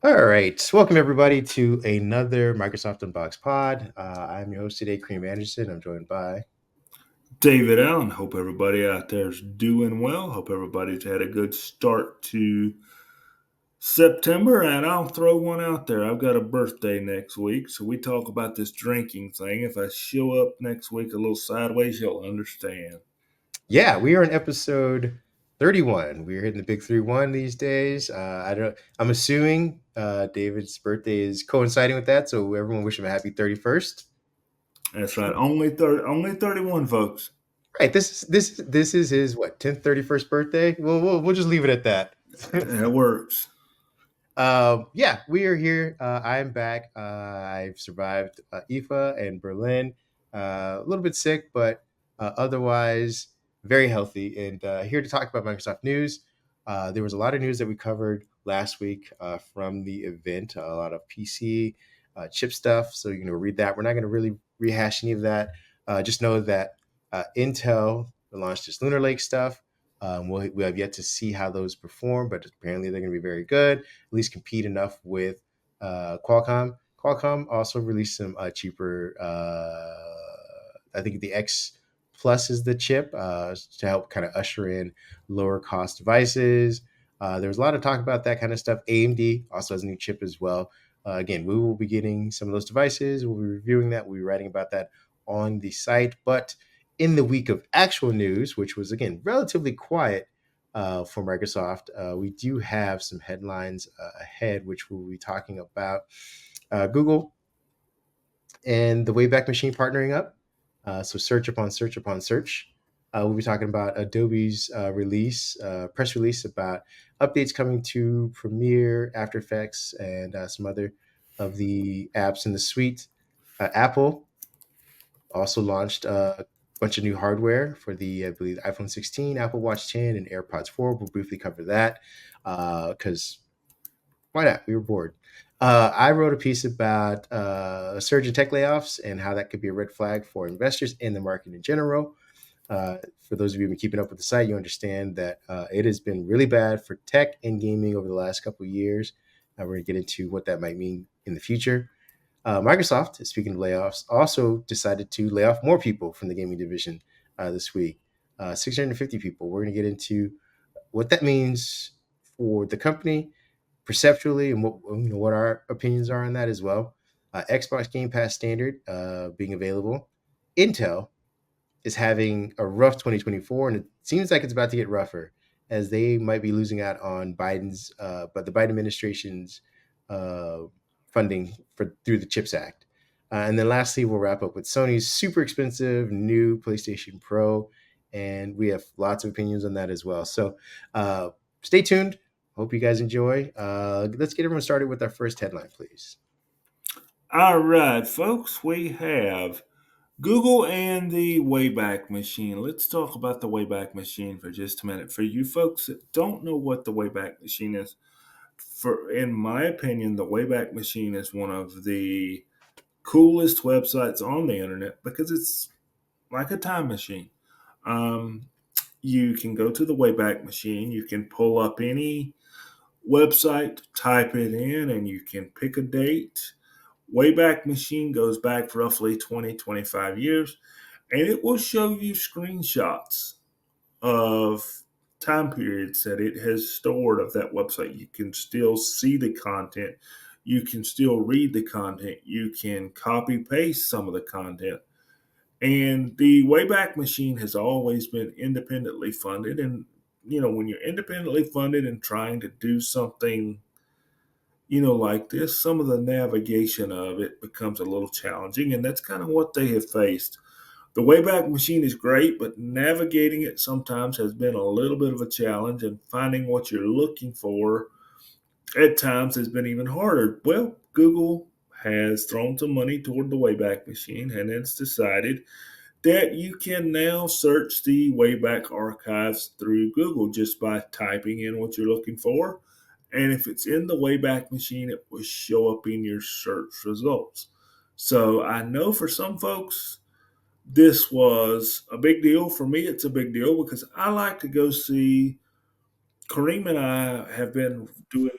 All right. Welcome, everybody, to another Microsoft Unboxed pod. I'm your host today, Kareem Anderson. I'm joined by. David Allen. Hope everybody out there is doing well. Hope everybody's had a good start to September. And I'll throw one out there. I've got a birthday next week. So we talk about this drinking thing. If I show up next week a little sideways, you'll understand. Yeah, we are in episode 31. We're hitting the big 3-1 these days. I don't. I'm assuming David's birthday is coinciding with that. So everyone wish him a happy 31st. That's right. Only 31, folks. Right. This is his what 10th 31st birthday. We'll just leave it at that. That works. Yeah, we are here. I'm back. I've survived IFA and Berlin. A little bit sick, but otherwise very healthy. And here to talk about Microsoft news. There was a lot of news that we covered last week from the event. A lot of PC chip stuff. So read that. We're not going to really rehash any of that. Just know that Intel launched its Lunar Lake stuff. We have yet to see how those perform, but apparently they're going to be very good. At least compete enough with Qualcomm. Qualcomm also released some cheaper. I think the X Plus is the chip to help kind of usher in lower cost devices. There was a lot of talk about that kind of stuff. AMD also has a new chip as well. Again, we will be getting some of those devices. We'll be reviewing that. We'll be writing about that on the site. But in the week of actual news, which was again relatively quiet for Microsoft, we do have some headlines ahead, which we'll be talking about. Google and the Wayback Machine partnering up. So search upon search upon search. We'll be talking about Adobe's press release about updates coming to Premiere, After Effects, and some other of the apps in the suite. Apple also launched a bunch of new hardware for the, I believe, iPhone 16, Apple Watch 10, and AirPods 4. We'll briefly cover that because why not? We were bored. I wrote a piece about a surge in tech layoffs and how that could be a red flag for investors in the market in general. For those of you who've been keeping up with the site, you understand that it has been really bad for tech and gaming over the last couple of years. We're going to get into what that might mean in the future. Microsoft, speaking of layoffs, also decided to lay off more people from the gaming division this week. 650 people. We're going to get into what that means for the company perceptually and what our opinions are on that as well. Xbox Game Pass Standard being available. Intel is having a rough 2024, and it seems like it's about to get rougher as they might be losing out on but the Biden administration's uh, funding for through the CHIPS Act. And then lastly, we'll wrap up with Sony's super expensive new PlayStation Pro, and we have lots of opinions on that as well. So stay tuned. Hope you guys enjoy. Let's get everyone started with our first headline, please. All right, folks, we have Google and the Wayback Machine. Let's talk about the Wayback Machine for just a minute. For you folks that don't know what the Wayback Machine is, in my opinion, the Wayback Machine is one of the coolest websites on the internet because it's like a time machine. Um, you can go to the Wayback Machine, you can pull up any website, type it in, and you can pick a date. Wayback Machine goes back roughly 20, 25 years, and it will show you screenshots of time periods that it has stored of that website. You can still see the content. You can still read the content. You can copy paste some of the content. And the Wayback Machine has always been independently funded. And, when you're independently funded and trying to do something, like this, some of the navigation of it becomes a little challenging. And that's kind of what they have faced. The Wayback Machine is great, but navigating it sometimes has been a little bit of a challenge, and finding what you're looking for at times has been even harder. Well, Google has thrown some money toward the Wayback Machine, and it's decided that you can now search the Wayback archives through Google just by typing in what you're looking for. And if it's in the Wayback Machine, it will show up in your search results. So I know for some folks, this was a big deal. For me, it's a big deal because I like to go see. Kareem and I have been doing.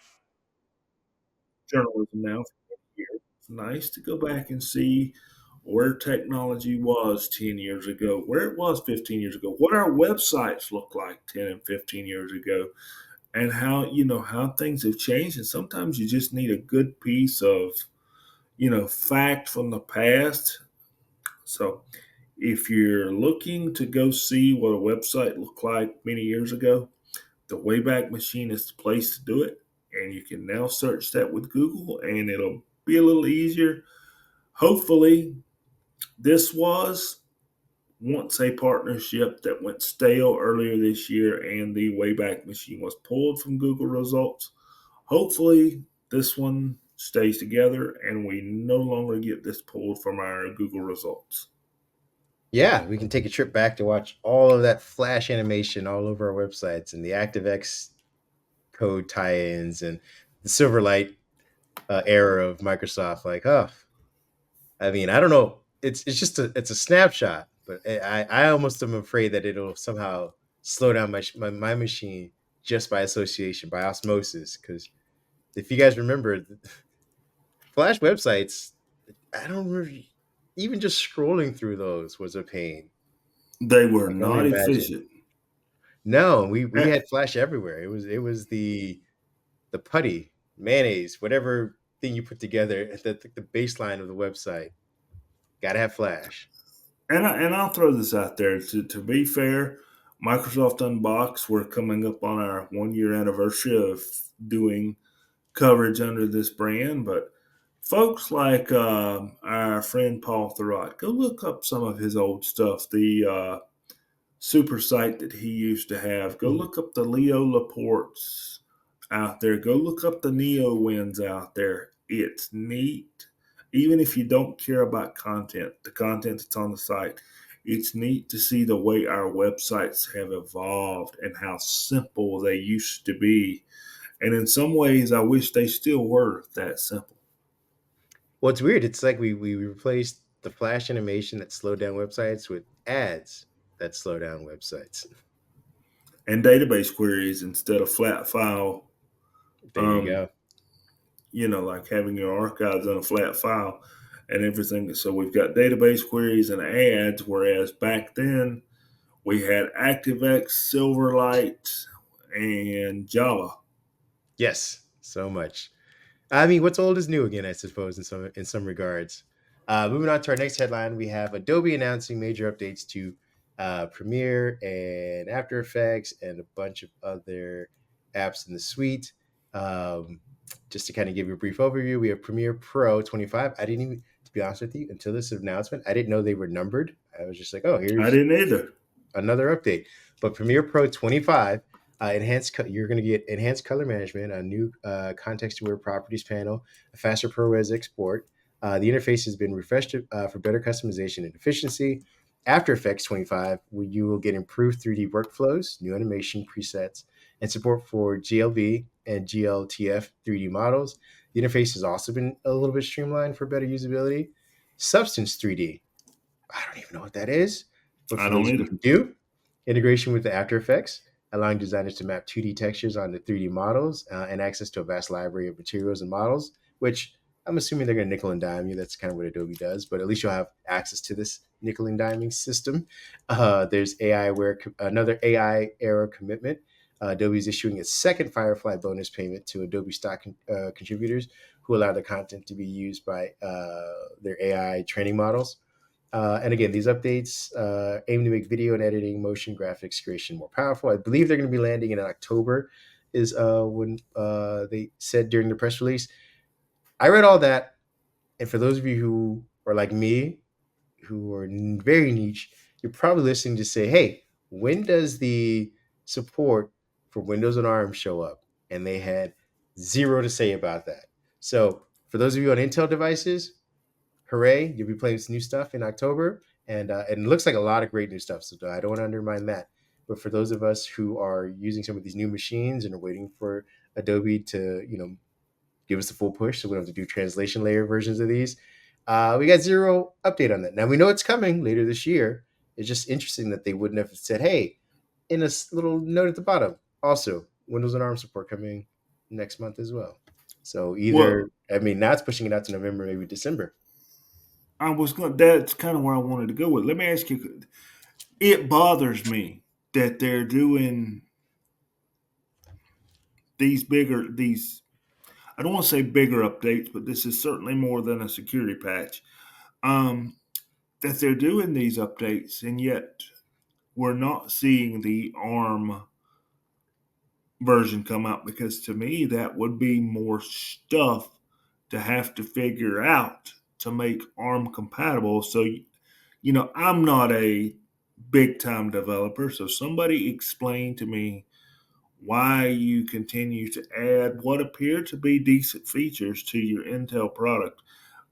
journalism now for many years. It's nice to go back and see where technology was 10 years ago, where it was 15 years ago, what our websites looked like 10 and 15 years ago, and how things have changed. And sometimes you just need a good piece of, fact from the past. So if you're looking to go see what a website looked like many years ago, the Wayback Machine is the place to do it. And you can now search that with Google and it'll be a little easier. Hopefully, this was once a partnership that went stale earlier this year and the Wayback Machine was pulled from Google results. Hopefully, this one stays together and we no longer get this pulled from our Google results. Yeah, we can take a trip back to watch all of that Flash animation all over our websites and the ActiveX code tie-ins and the Silverlight era of Microsoft. Like, oh, I mean, I don't know. It's a snapshot, but I almost am afraid that it'll somehow slow down my machine just by association, by osmosis. Because if you guys remember, Flash websites, I don't really, even just scrolling through those was a pain. They were I can only not imagine. efficient. No, we And, had Flash everywhere. It was the putty, mayonnaise, whatever thing you put together, the baseline of the website. Got to have Flash. and I'll throw this out there. To be fair, Microsoft Unboxed, we're coming up on our 1 year anniversary of doing coverage under this brand, but folks like our friend Paul Thurrott, go look up some of his old stuff. The super site that he used to have. Go Mhm. look up the Leo Laportes out there. Go look up the Neo Wins out there. It's neat. Even if you don't care about content, the content that's on the site, it's neat to see the way our websites have evolved and how simple they used to be. And in some ways, I wish they still were that simple. Well, it's weird. It's like we replaced the Flash animation that slowed down websites with ads that slow down websites. And database queries instead of flat file, There you um, go. like having your archives on a flat file and everything. So we've got database queries and ads, whereas back then we had ActiveX, Silverlight, and Java. Yes, so much. I mean, what's old is new again, I suppose, in some regards. Moving on to our next headline, we have Adobe announcing major updates to Premiere and After Effects and a bunch of other apps in the suite. Um, just to kind of give you a brief overview, we have Premiere Pro 25. I didn't even, to be honest with you, until this announcement, I didn't know they were numbered. I was just like, oh, I here's didn't either. another update. But Premiere Pro 25, you're going to get enhanced color management, a new context-aware properties panel, a faster ProRes export. The interface has been refreshed for better customization and efficiency. After Effects 25, where you will get improved 3D workflows, new animation presets, and support for GLB and GLTF 3D models. The interface has also been a little bit streamlined for better usability. Substance 3D, I don't even know what that is, but I for don't those of you either. who do, integration with the After Effects, allowing designers to map 2D textures onto 3D models and access to a vast library of materials and models, which I'm assuming they're going to nickel and dime you. That's kind of what Adobe does, but at least you'll have access to this nickel and diming system. There's another AI era commitment. Adobe is issuing a second Firefly bonus payment to Adobe stock contributors who allow their content to be used by their AI training models. And again, these updates aim to make video and editing, motion graphics creation more powerful. I believe they're going to be landing in October, is when they said during the press release. I read all that, and for those of you who are like me, who are very niche, you're probably listening to say, "Hey, when does the support for Windows and ARM show up?" And they had zero to say about that. So, for those of you on Intel devices, hooray! You'll be playing some new stuff in October, and it looks like a lot of great new stuff. So I don't want to undermine that. But for those of us who are using some of these new machines and are waiting for Adobe to, give us the full push, so we don't have to do translation layer versions of these, we got zero update on that. Now we know it's coming later this year. It's just interesting that they wouldn't have said, "Hey," in a little note at the bottom. Also, Windows and ARM support coming next month as well. So Well, either, I mean, now it's pushing it out to November, maybe December. I was going. That's kind of where I wanted to go with. Let me ask you. It bothers me that they're doing these. I don't want to say bigger updates, but this is certainly more than a security patch. Um, that they're doing these updates, and yet we're not seeing the ARM version come out, because to me that would be more stuff to have to figure out to make ARM compatible. So, I'm not a big time developer, so somebody explain to me why you continue to add what appear to be decent features to your Intel product,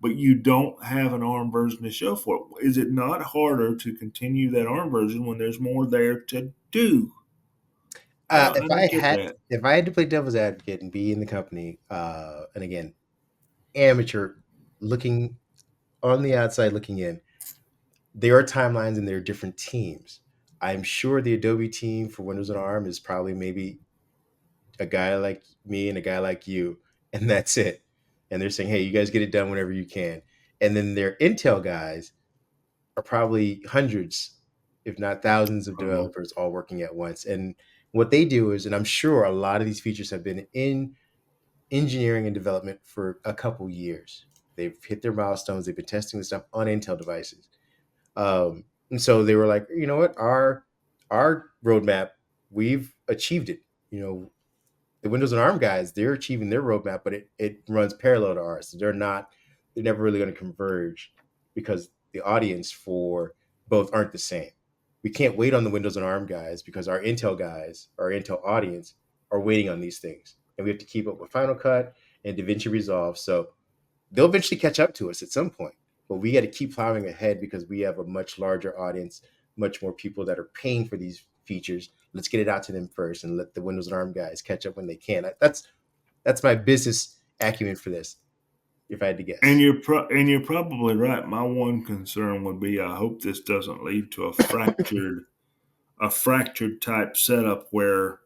but you don't have an ARM version to show for it. Is it not harder to continue that ARM version when there's more there to do? If I don't get that. if I had to play devil's advocate and be in the company, and again, amateur looking on the outside looking in, there are timelines and there are different teams. I'm sure the Adobe team for Windows and ARM is probably maybe a guy like me and a guy like you, and that's it. And they're saying, hey, you guys get it done whenever you can. And then their Intel guys are probably hundreds, if not thousands, of Uh-huh. developers all working at once. And what they do is, and I'm sure a lot of these features have been in engineering and development for a couple years. They've hit their milestones. They've been testing this stuff on Intel devices. And so they were like, you know what, our roadmap, we've achieved it. You know, the Windows and ARM guys, they're achieving their roadmap, but it runs parallel to ours. So they're never really going to converge because the audience for both aren't the same. We can't wait on the Windows and ARM guys because our Intel guys, our Intel audience, are waiting on these things. And we have to keep up with Final Cut and DaVinci Resolve. So they'll eventually catch up to us at some point. But we got to keep plowing ahead because we have a much larger audience, much more people that are paying for these features. Let's get it out to them first and let the Windows and ARM guys catch up when they can. That's my business acumen for this, if I had to And guess. you're probably right. My one concern would be I hope this doesn't lead to a fractured type setup where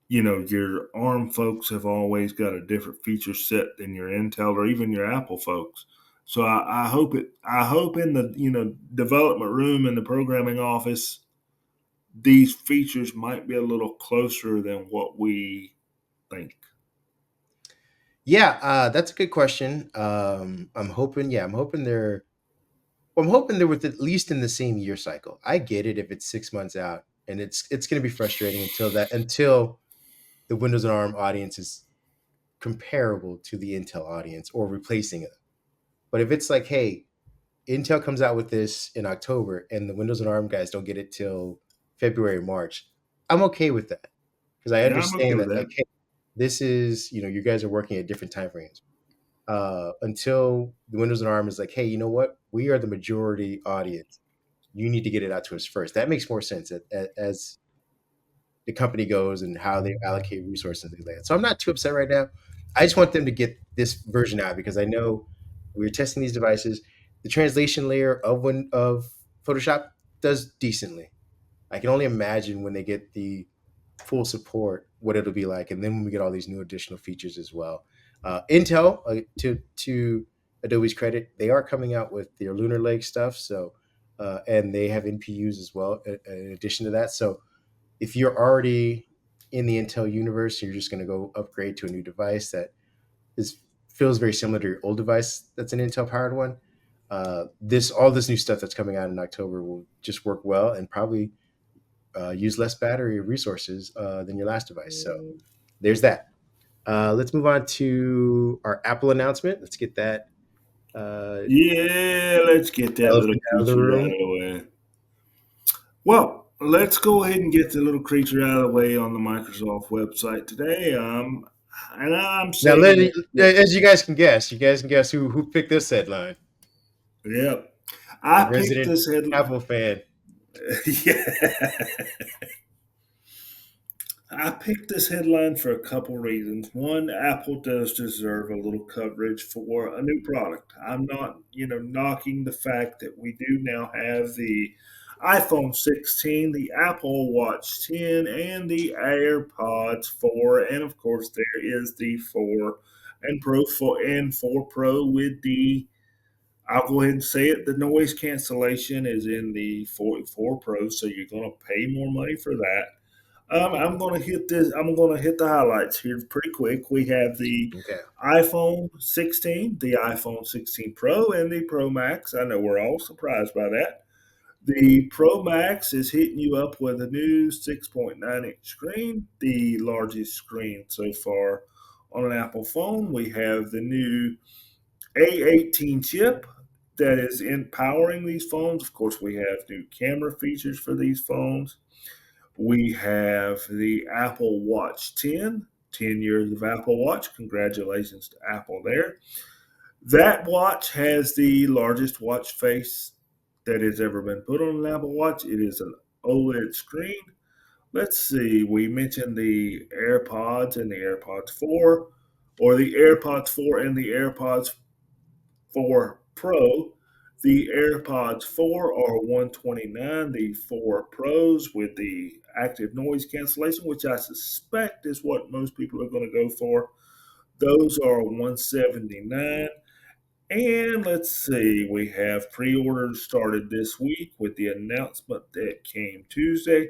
your ARM folks have always got a different feature set than your Intel or even your Apple folks. So I hope in the development room in the programming office these features might be a little closer than what we think. Yeah, that's a good question. I'm hoping. Yeah, I'm hoping they're with at least in the same year cycle. I get it if it's 6 months out, and it's going to be frustrating until the Windows and ARM audience is comparable to the Intel audience or replacing it. But if it's like, hey, Intel comes out with this in October and the Windows and ARM guys don't get it till February, March, I'm okay with that because I Yeah, I'm okay understand with that, like, that. hey, this is, you guys are working at different time frames. Until the Windows and ARM is like, hey, you know what? We are the majority audience. You need to get it out to us first. That makes more sense as the company goes and how they allocate resources and things like that. So I'm not too upset right now. I just want them to get this version out because I know we're testing these devices. The translation layer of Photoshop does decently. I can only imagine when they get the full support what it'll be like, and then when we get all these new additional features as well. Intel, to Adobe's credit, they are coming out with their Lunar Lake stuff. So, and they have NPUs as well in addition to that. So if you're already in the Intel universe, you're just going to go upgrade to a new device that is feels very similar to your old device that's an Intel powered one. This all this new stuff that's coming out in October will just work well and probably use less battery resources than your last device. So there's that. Let's move on to our Apple announcement. Let's get that Yeah, let's get that little elephant out of the creature out room. of the way. Well, let's go ahead and get the little creature out of the way on the Microsoft website today. And I'm Now, saying that, as you guys can guess who picked this headline. yep. A I picked resident this headline. Apple fan. Yeah. I picked this headline for a couple reasons. One, Apple does deserve a little coverage for a new product. I'm not, knocking the fact that we do now have the iPhone 16, the Apple Watch 10, and the AirPods 4, and of course there is the 4 and Pro 4 and 4 Pro with the, I'll go ahead and say it, the noise cancellation is in the 4 Pro, so you're going to pay more money for that. I'm going to hit this. I'm going to hit the highlights here pretty quick. We have the Okay. iPhone 16, the iPhone 16 Pro, and the Pro Max. I know we're all surprised by that. The Pro Max is hitting you up with a new 6.9-inch screen, the largest screen so far on an Apple phone. We have the new A18 chip that is empowering these phones. Of course, we have new camera features for these phones. We have the Apple Watch 10, 10 years of Apple Watch. Congratulations to Apple there. That watch has the largest watch face that has ever been put on an Apple Watch. It is an OLED screen. Let's see, we mentioned the AirPods and the AirPods 4, or the AirPods 4 and the AirPods 4 Pro. The AirPods 4 are 129. The 4 Pros with the active noise cancellation, which I suspect is what most people are going to go for. Those are 179. And let's see, we have pre-orders started this week with the announcement that came Tuesday.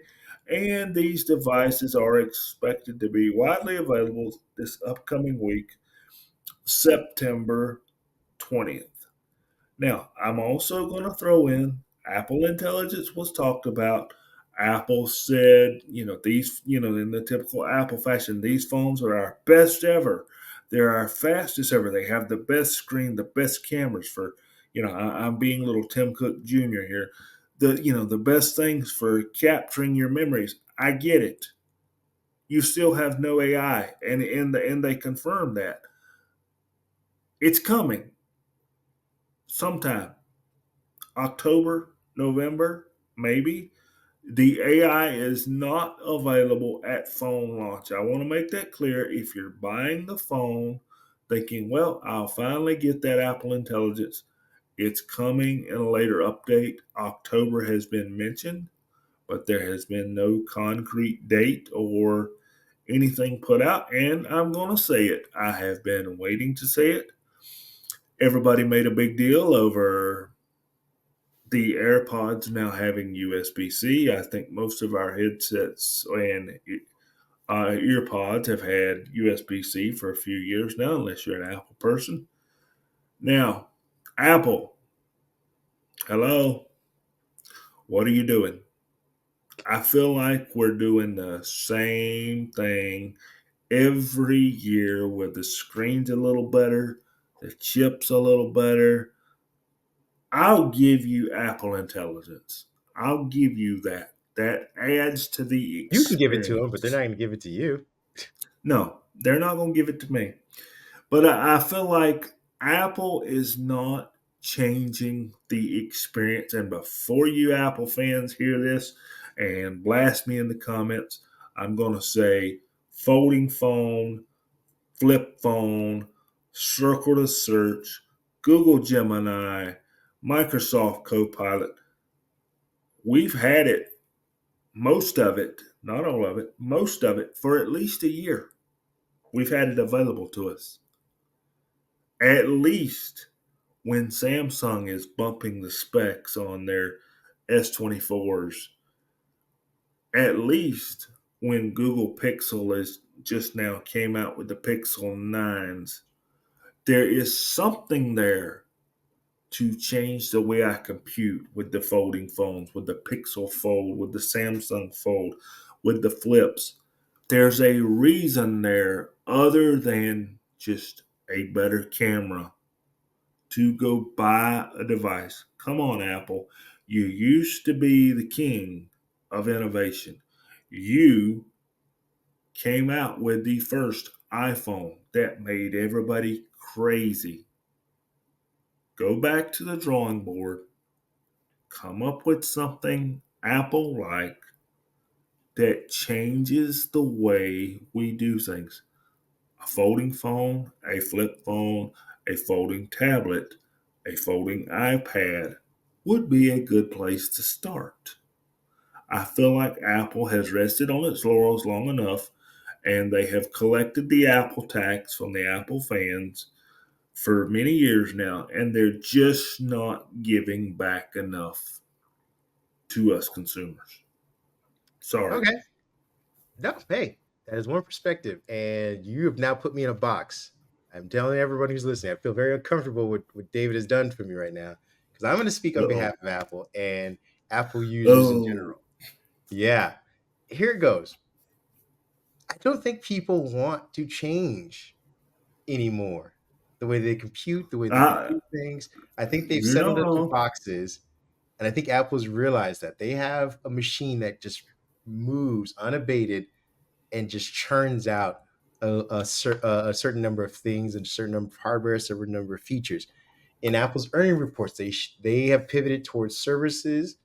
And these devices are expected to be widely available this upcoming week, September 20th. Now, I'm also going to throw in Apple Intelligence was talked about. Apple said, in the typical Apple fashion, these phones are our best ever. They're our fastest ever. They have the best screen, the best cameras for, I'm being a little Tim Cook Jr. here. The best things for capturing your memories. I get it. You still have no AI, and they confirm that it's coming sometime. October, November, maybe. The AI is not available at phone launch. I want to make that clear. If you're buying the phone thinking, well, I'll finally get that Apple Intelligence, it's coming in a later update. October has been mentioned, but there has been no concrete date or anything put out. And I'm going to say it. I have been waiting to say it. Everybody made a big deal over the AirPods now having USB-C. I think most of our headsets and earpods have had USB-C for a few years now, unless you're an Apple person. Now, Apple, hello, what are you doing? I feel like we're doing the same thing every year where the screen's a little better, the chip's a little better. I'll give you Apple Intelligence. I'll give you that. That adds to the You can give it to them, but they're not experience. going to give it to you. No, they're not going to give it to me. But I feel like Apple is not changing the experience. And before you Apple fans hear this and blast me in the comments, I'm going to say folding phone, flip phone, circle to search, Google Gemini, Microsoft Copilot. We've had it, most of it, not all of it, most of it for at least a year. We've had it available to us. At least when Samsung is bumping the specs on their S24s, at least when Google Pixel is just now came out with the Pixel 9s, there is something there to change the way I compute with the folding phones, with the Pixel Fold, with the Samsung Fold, with the flips. There's a reason there other than just a better camera to go buy a device. Come on, Apple. You used to be the king of innovation. You came out with the first iPhone that made everybody crazy. Go back to the drawing board, come up with something Apple like that changes the way we do things. A folding phone, a flip phone, a folding tablet, a folding iPad would be a good place to start. I feel like Apple has rested on its laurels long enough, and they have collected the Apple tax from the Apple fans for many years now, and they're just not giving back enough to us consumers. Sorry. Okay. No, hey, that is one perspective, and you have now put me in a box. I'm telling everyone who's listening, I feel very uncomfortable with what David has done for me right now because I'm going to speak Uh on behalf oh. of Apple and Apple users in Oh. general. Yeah, here it goes. I don't think people want to change anymore. The way they compute, the way that they I, do things. I think they've you're settled not into wrong. boxes, and I think Apple's realized that they have a machine that just moves unabated and just churns out a certain number of things and a certain number of hardware, a certain number of features. In Apple's earning reports, they have pivoted towards services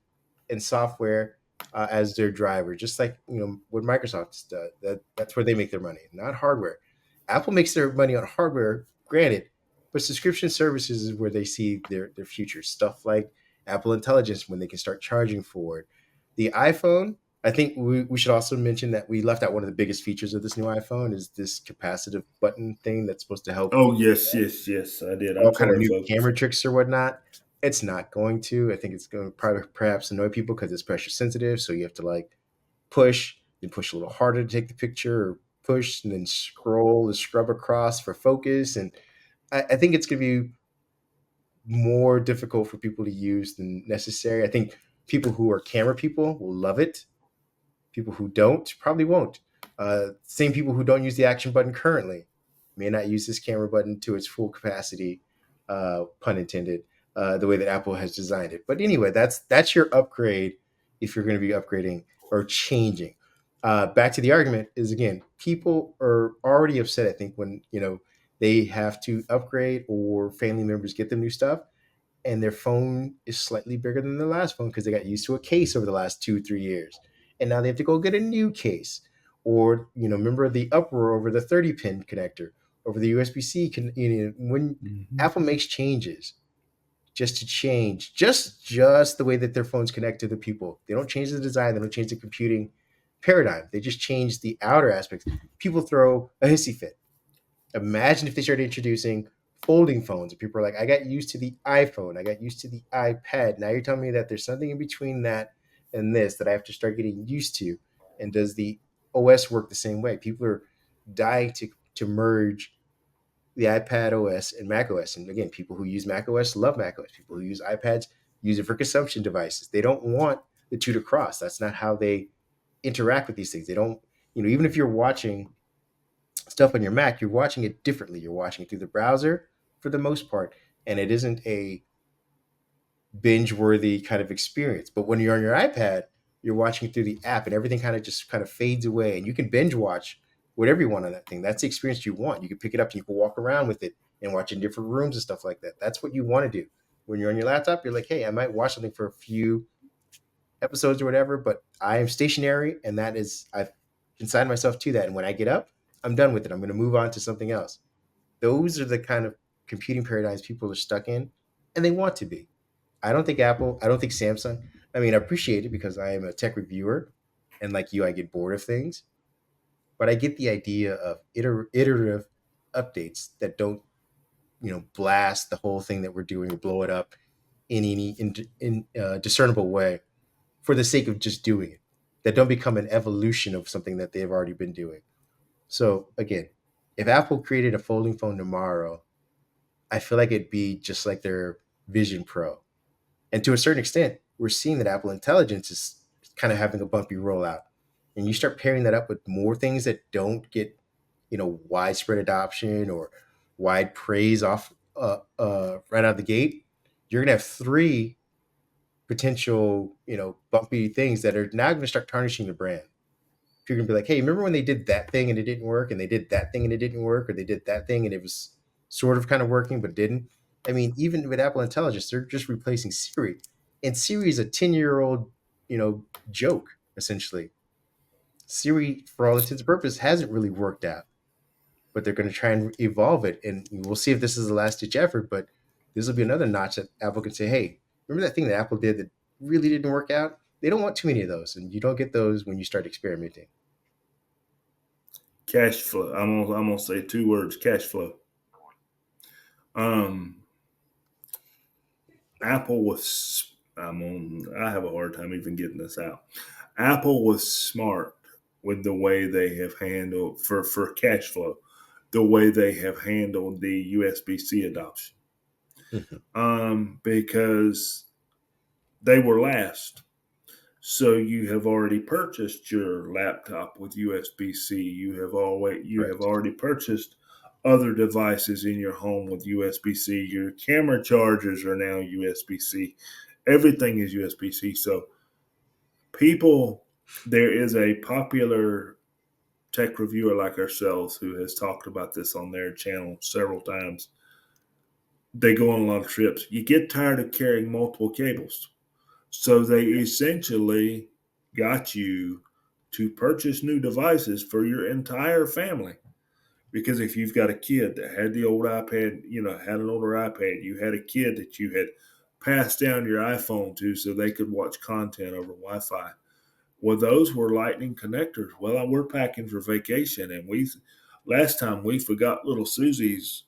and software as their driver, just like what Microsoft does. That's where they make their money, not hardware. Apple makes their money on hardware, granted, but subscription services is where they see their future. Stuff like Apple Intelligence when they can start charging for it. The iPhone, I think we should also mention that we left out one of the biggest features of this new iPhone is this capacitive button thing that's supposed to help Oh, yes, yes, yes, I did. all I'm kind of sorry, new folks. camera tricks or whatnot. It's not going to. I think it's going to probably perhaps annoy people because it's pressure sensitive. So you have to like push, then push a little harder to take the picture, or push and then scroll and scrub across for focus. And I think it's going to be more difficult for people to use than necessary. I think people who are camera people will love it. People who don't probably won't. Same people who don't use the action button currently may not use this camera button to its full capacity, pun intended, the way that Apple has designed it. But anyway, that's your upgrade if you're going to be upgrading or changing. Back to the argument is again, people are already upset. I think when they have to upgrade or family members get them new stuff and their phone is slightly bigger than their last phone because they got used to a case over the last 2 3 years and now they have to go get a new case or remember the uproar over the 30 pin connector over the USB-C when Hmm. Apple makes changes just to change just the way that their phones connect to the people. They don't change the design, they don't change the computing paradigm, they just change the outer aspects. People throw a hissy fit. Imagine if they started introducing folding phones and people are like, I got used to the iPhone, I got used to the iPad. Now you're telling me that there's something in between that and this that I have to start getting used to. And does the OS work the same way? People are dying to merge the iPad OS and Mac OS. And again, people who use Mac OS love Mac OS. People who use iPads use it for consumption devices. They don't want the two to cross. That's not how they interact with these things. They don't, even if you're watching stuff on your Mac, you're watching it differently. You're watching it through the browser for the most part, and it isn't a binge worthy kind of experience. But when you're on your iPad, you're watching it through the app, and everything kind of fades away, and you can binge watch whatever you want on that thing. That's the experience you want. You can pick it up and you can walk around with it and watch in different rooms and stuff like that. That's what you want to do. When you're on your laptop, you're like, hey, I might watch something for a few episodes or whatever, but I am stationary, and I've consigned myself to that. And when I get up, I'm done with it. I'm going to move on to something else. Those are the kind of computing paradigms people are stuck in, and they want to be. I don't think Apple, I don't think Samsung. I mean, I appreciate it because I am a tech reviewer, and like you, I get bored of things. But I get the idea of iterative updates that don't, blast the whole thing that we're doing or blow it up in any discernible way for the sake of just doing it. That don't become an evolution of something that they've already been doing. So again, if Apple created a folding phone tomorrow, I feel like it'd be just like their Vision Pro. And to a certain extent, we're seeing that Apple Intelligence is kind of having a bumpy rollout. And you start pairing that up with more things that don't get, widespread adoption or wide praise off right out of the gate. You're gonna have three potential, bumpy things that are now going to start tarnishing the brand. You're going to be like, hey, remember when they did that thing and it didn't work, and they did that thing and it didn't work, or they did that thing and it was sort of kind of working but didn't. I mean, even with Apple Intelligence, they're just replacing Siri, and Siri is a 10-year-old, joke essentially. Siri, for all intents and purposes, hasn't really worked out, but they're going to try and evolve it, and we'll see if this is the last ditch effort. But this will be another notch that Apple can say, hey, remember that thing that Apple did that really didn't work out? They don't want too many of those, and you don't get those when you start experimenting. Cash flow. I'm gonna say two words: cash flow. Um, Apple was. I have a hard time even getting this out. Apple was smart with the way they have handled for cash flow, the way they have handled the USB C adoption. Mhm. Because they were last. So you have already purchased your laptop with USB C. You have Correct. already purchased other devices in your home with USB C. Your camera chargers are now USB C. Everything is USB C. So people, there is a popular tech reviewer like ourselves who has talked about this on their channel several times. They go on a lot of trips. You get tired of carrying multiple cables. So they essentially got you to purchase new devices for your entire family. Because if you've got a kid that had the old iPad, had an older iPad, you had a kid that you had passed down your iPhone to so they could watch content over Wi Fi. Well, those were lightning connectors. Well, we're packing for vacation, and last time we forgot little Susie's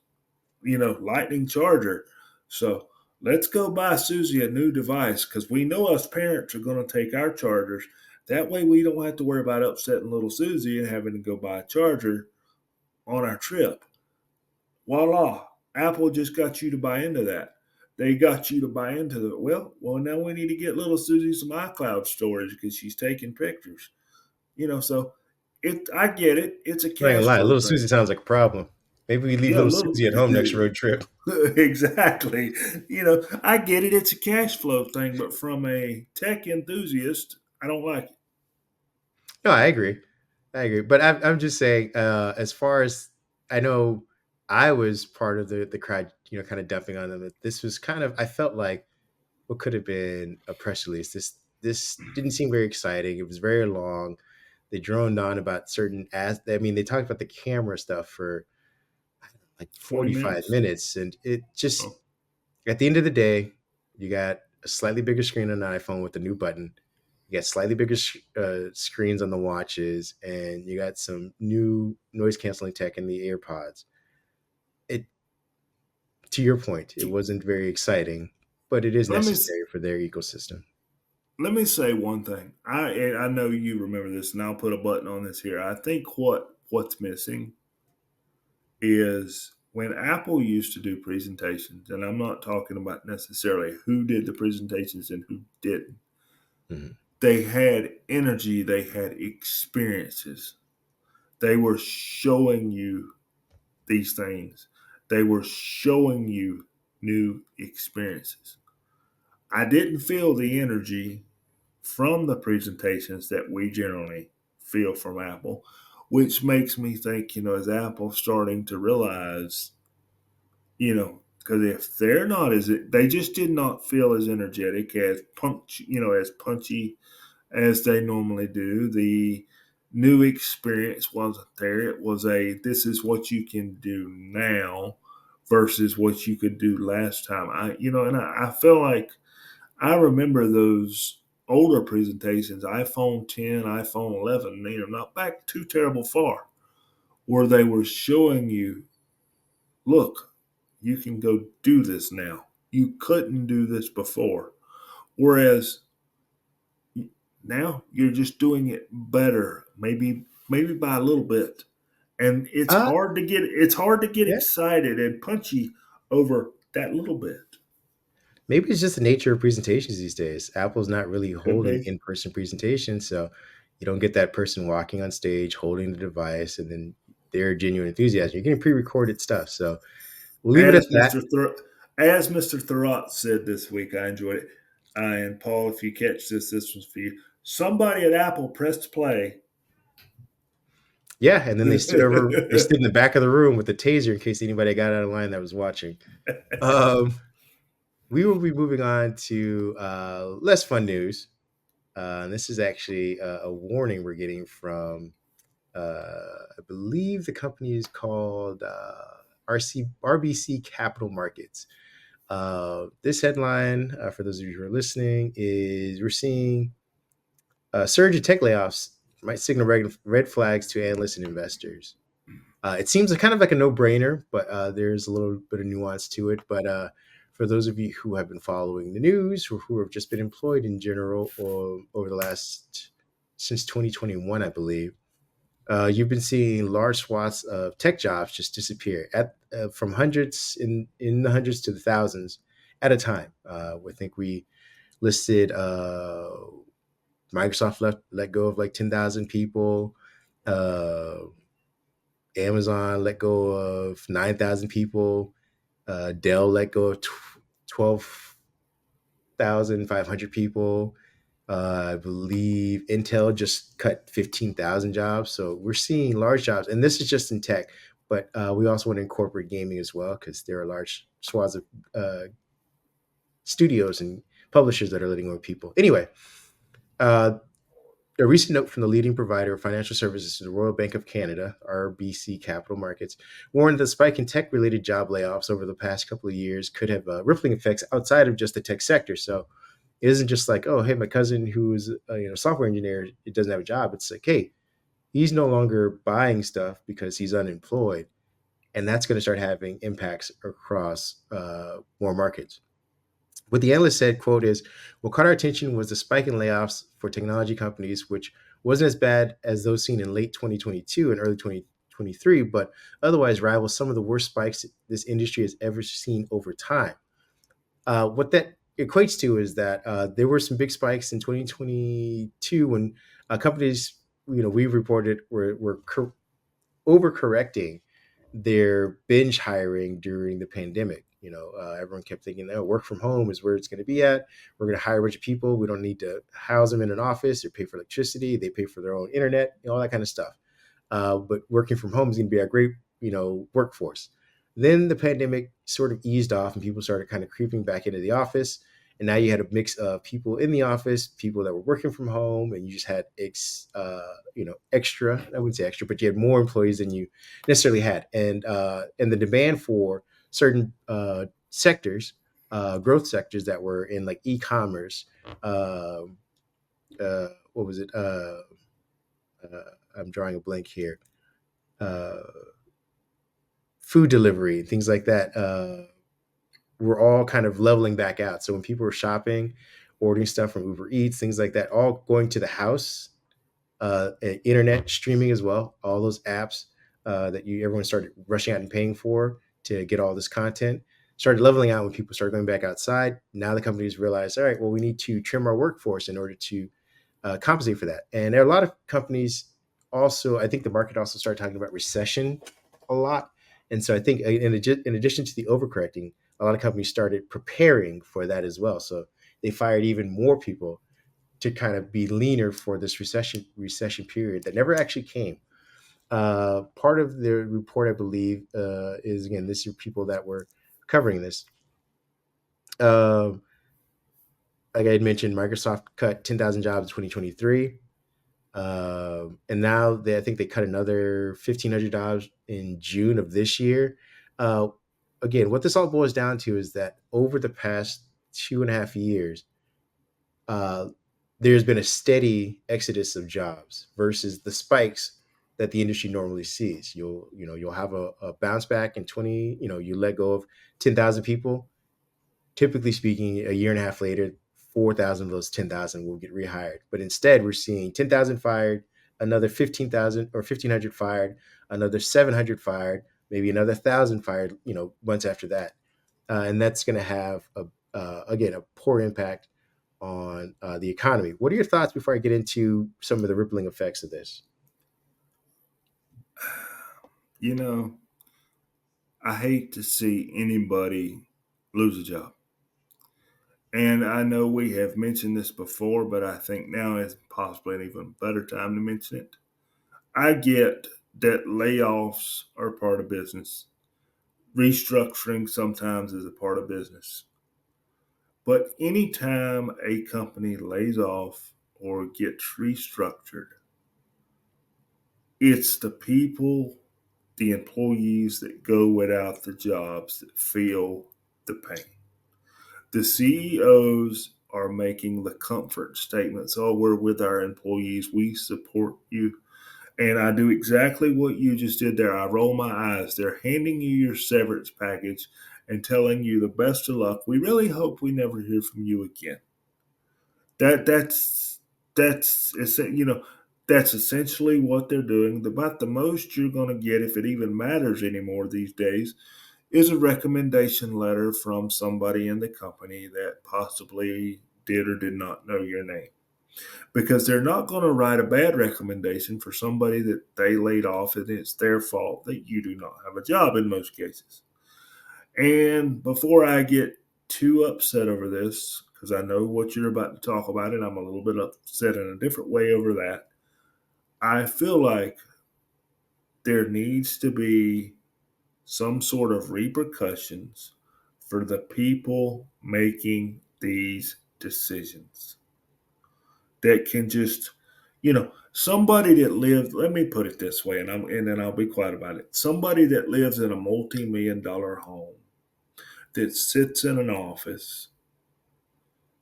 lightning charger. So let's go buy Susie a new device because we know us parents are going to take our chargers. That way we don't have to worry about upsetting little Susie and having to go buy a charger on our trip. Voila. Apple just got you to buy into that. They got you to buy into the well, now we need to get little Susie some iCloud storage because she's taking pictures. So I get it. It's a I'm not gonna cash lie, flow little thing. Susie sounds like a problem. Maybe we leave Yeah, little little Susie at home next road trip. exactly. I get it. It's a cash flow thing, but from a tech enthusiast, I don't like it. No, I agree. I agree. But I'm just saying, as far as I know, I was part of the crowd, kind of dumping on them. That this was kind of, I felt like what could have been a press release. This didn't seem very exciting. It was very long. They droned on about certain as I mean, they talked about the camera stuff for like 20 45 minutes. minutes, and it just Oh, at the end of the day, you got a slightly bigger screen on an iPhone with a new button. You got slightly bigger screens on the watches, and you got some new noise canceling tech in the AirPods. It, to your point, it wasn't very exciting, but it is let me necessary for their ecosystem. let me say one thing. I know you remember this, and I'll put a button on this here. I think what's missing is when Apple used to do presentations, and I'm not talking about necessarily who did the presentations and who didn't. Mhm. They had energy. They had experiences. They were showing you these things. They were showing you new experiences. I didn't feel the energy from the presentations that we generally feel from Apple, which makes me think, is Apple starting to realize, because if they're not they just did not feel as energetic as punchy as they normally do. The new experience wasn't there. It was this is what you can do now versus what you could do last time. I feel like I remember those older presentations, iPhone 10, iPhone 11, not back too terrible far, where they were showing you, look, you can go do this now. You couldn't do this before. Whereas now you're just doing it better, maybe by a little bit. And Uh, it's hard to get yeah. excited and punchy over that little bit. Maybe it's just the nature of presentations these days. Apple's not really Could holding be. in-person presentations, so you don't get that person walking on stage holding the device and then their genuine enthusiasm. You're getting pre-recorded stuff, so we'll leave it at As that. Mr. Thurrott said this week, I enjoyed it. And Paul, if you catch this one's for you. Somebody at Apple pressed play. Yeah, and then they stood in the back of the room with the taser in case anybody got out of line that was watching. Um, we will be moving on to less fun news. This is actually a warning we're getting from, I believe the company is called RBC Capital Markets. This headline, for those of you who are listening, is we're seeing a surge in tech layoffs might signal red flags to analysts and investors. It seems kind of like a no-brainer, but there's a little bit of nuance to it. But for those of you who have been following the news or who have just been employed in general or over the last since 2021, I believe, you've been seeing large swaths of tech jobs just disappear at from hundreds in the hundreds to the thousands at a time. I think we listed Microsoft let go of like 10,000 people. Uh, Amazon let go of 9,000 people. Dell let go of 12,500 people. I believe Intel just cut 15,000 jobs. So we're seeing large jobs. And this is just in tech, but we also want to incorporate gaming as well because there are large swaths of studios and publishers that are letting go of people. Anyway, uh, a recent note from the leading provider of financial services to the Royal Bank of Canada, RBC Capital Markets, warned the spike in tech related job layoffs over the past couple of years could have rippling effects outside of just the tech sector. So it isn't just like, oh, hey, my cousin who's a software engineer, it doesn't have a job. It's like, hey, he's no longer buying stuff because he's unemployed. And that's going to start having impacts across more markets. What the analyst said, quote, is what caught our attention was the spike in layoffs for technology companies, which wasn't as bad as those seen in late 2022 and early 2023, but otherwise rivals some of the worst spikes this industry has ever seen over time. What that equates to is that there were some big spikes in 2022 when companies, we reported were overcorrecting their binge hiring during the pandemic. Everyone kept thinking, "Oh, work from home is where it's going to be at. We're going to hire a bunch of people. We don't need to house them in an office or pay for electricity. They pay for their own internet, all that kind of stuff." But working from home is going to be a great, workforce. Then the pandemic sort of eased off, and people started kind of creeping back into the office. And now you had a mix of people in the office, people that were working from home, and you just had extra. I wouldn't say extra, but you had more employees than you necessarily had, and the demand for certain sectors, growth sectors that were in like e-commerce. Uh, what was it? I'm drawing a blank here. Uh, Food delivery, things like that. Were all kind of leveling back out. So when people were shopping, ordering stuff from Uber Eats, things like that, all going to the house, internet streaming as well, all those apps that everyone started rushing out and paying for to get all this content started leveling out when people started going back outside. Now the companies realized, all right, well, we need to trim our workforce in order to compensate for that. And there are a lot of companies also, I think the market also started talking about recession a lot. And so I think in addition to the overcorrecting, a lot of companies started preparing for that as well. So they fired even more people to kind of be leaner for this recession period that never actually came. Part of the report, I believe, is again, this are people that were covering this. Uh, like I had mentioned, Microsoft cut 10,000 jobs in 2023. And now I think they cut another 1,500 jobs in June of this year. Uh, Again, what this all boils down to is that over the past 2.5 years, uh, there's been a steady exodus of jobs versus the spikes that the industry normally sees. You'll have a bounce back in 20. You let go of 10,000 people. Typically speaking, a year and a half later, 4,000 of those 10,000 will get rehired. But instead, we're seeing 10,000 fired, another 15,000 or 1,500 fired, another 700 fired, maybe another 1,000 fired. Months after that, and that's going to have again a poor impact on the economy. What are your thoughts before I get into some of the rippling effects of this? You know, I hate to see anybody lose a job. And I know we have mentioned this before, but I think now is possibly an even better time to mention it. I get that layoffs are part of business. Restructuring sometimes is a part of business. But anytime a company lays off or gets restructured, it's the people, the employees that go without the jobs that feel the pain. The CEOs are making the comfort statements. Oh, we're with our employees. We support you. And I do exactly what you just did there. I roll my eyes. They're handing you your severance package and telling you the best of luck. We really hope we never hear from you again. That's essentially what they're doing. About the most you're going to get, if it even matters anymore these days, is a recommendation letter from somebody in the company that possibly did or did not know your name. Because they're not going to write a bad recommendation for somebody that they laid off and it's their fault that you do not have a job in most cases. And before I get too upset over this, because I know what you're about to talk about, and I'm a little bit upset in a different way over that, I feel like there needs to be some sort of repercussions for the people making these decisions that can just, somebody that lives, let me put it this way, and then I'll be quiet about it. Somebody that lives in a multi-million dollar home that sits in an office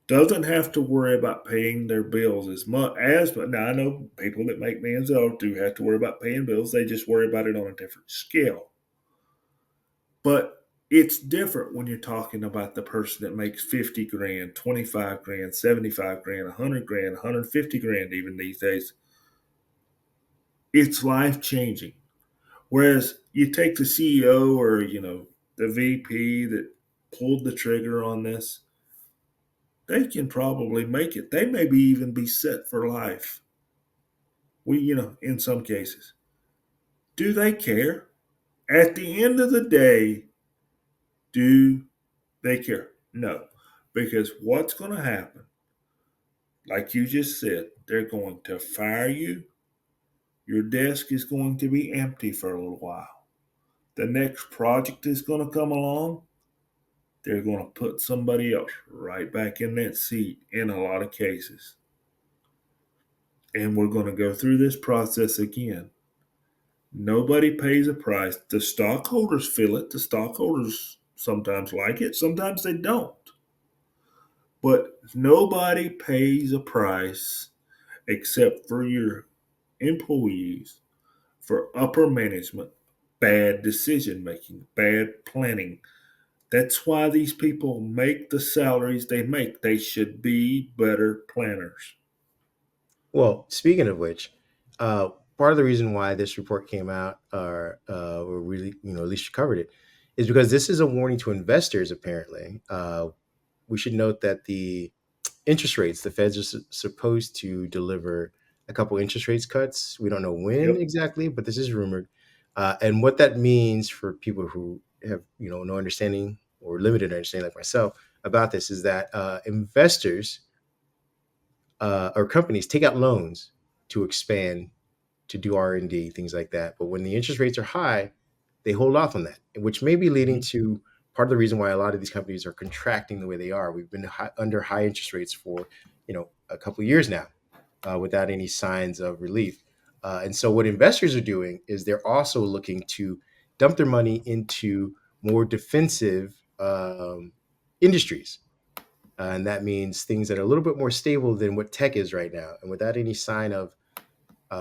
doesn't have to worry about paying their bills as much as, but now I know people that make millions of dollars do have to worry about paying bills. They just worry about it on a different scale. But it's different when you're talking about the person that makes 50 grand, 25 grand, 75 grand, 100 grand, 150 grand, even these days. It's life changing. Whereas you take the CEO or, the VP that pulled the trigger on this, they can probably make it. They maybe even be set for life. In some cases. Do they care? At the end of the day, do they care? No. Because what's going to happen, like you just said, they're going to fire you. Your desk is going to be empty for a little while. The next project is going to come along. They're going to put somebody else right back in that seat in a lot of cases. And we're going to go through this process again. Nobody pays a price. The stockholders feel it. The stockholders sometimes like it, sometimes they don't. But nobody pays a price except for your employees, for upper management, bad decision making, bad planning. That's why these people make the salaries they make. They should be better planners. Well, speaking of which, part of the reason why this report came out, or really, at least you covered it, is because this is a warning to investors. Apparently, we should note that the interest rates, the Feds are supposed to deliver a couple interest rates cuts. We don't know when Yep. exactly, but this is rumored. And what that means for people who have, no understanding or limited understanding, like myself, about this is that investors or companies take out loans to expand, to do R&D, things like that. But when the interest rates are high, they hold off on that, which may be leading Mhm. to part of the reason why a lot of these companies are contracting the way they are. We've been under high interest rates for a couple of years now, without any signs of relief. And so what investors are doing is they're also looking to dump their money into more defensive industries. And that means things that are a little bit more stable than what tech is right now, and without any sign of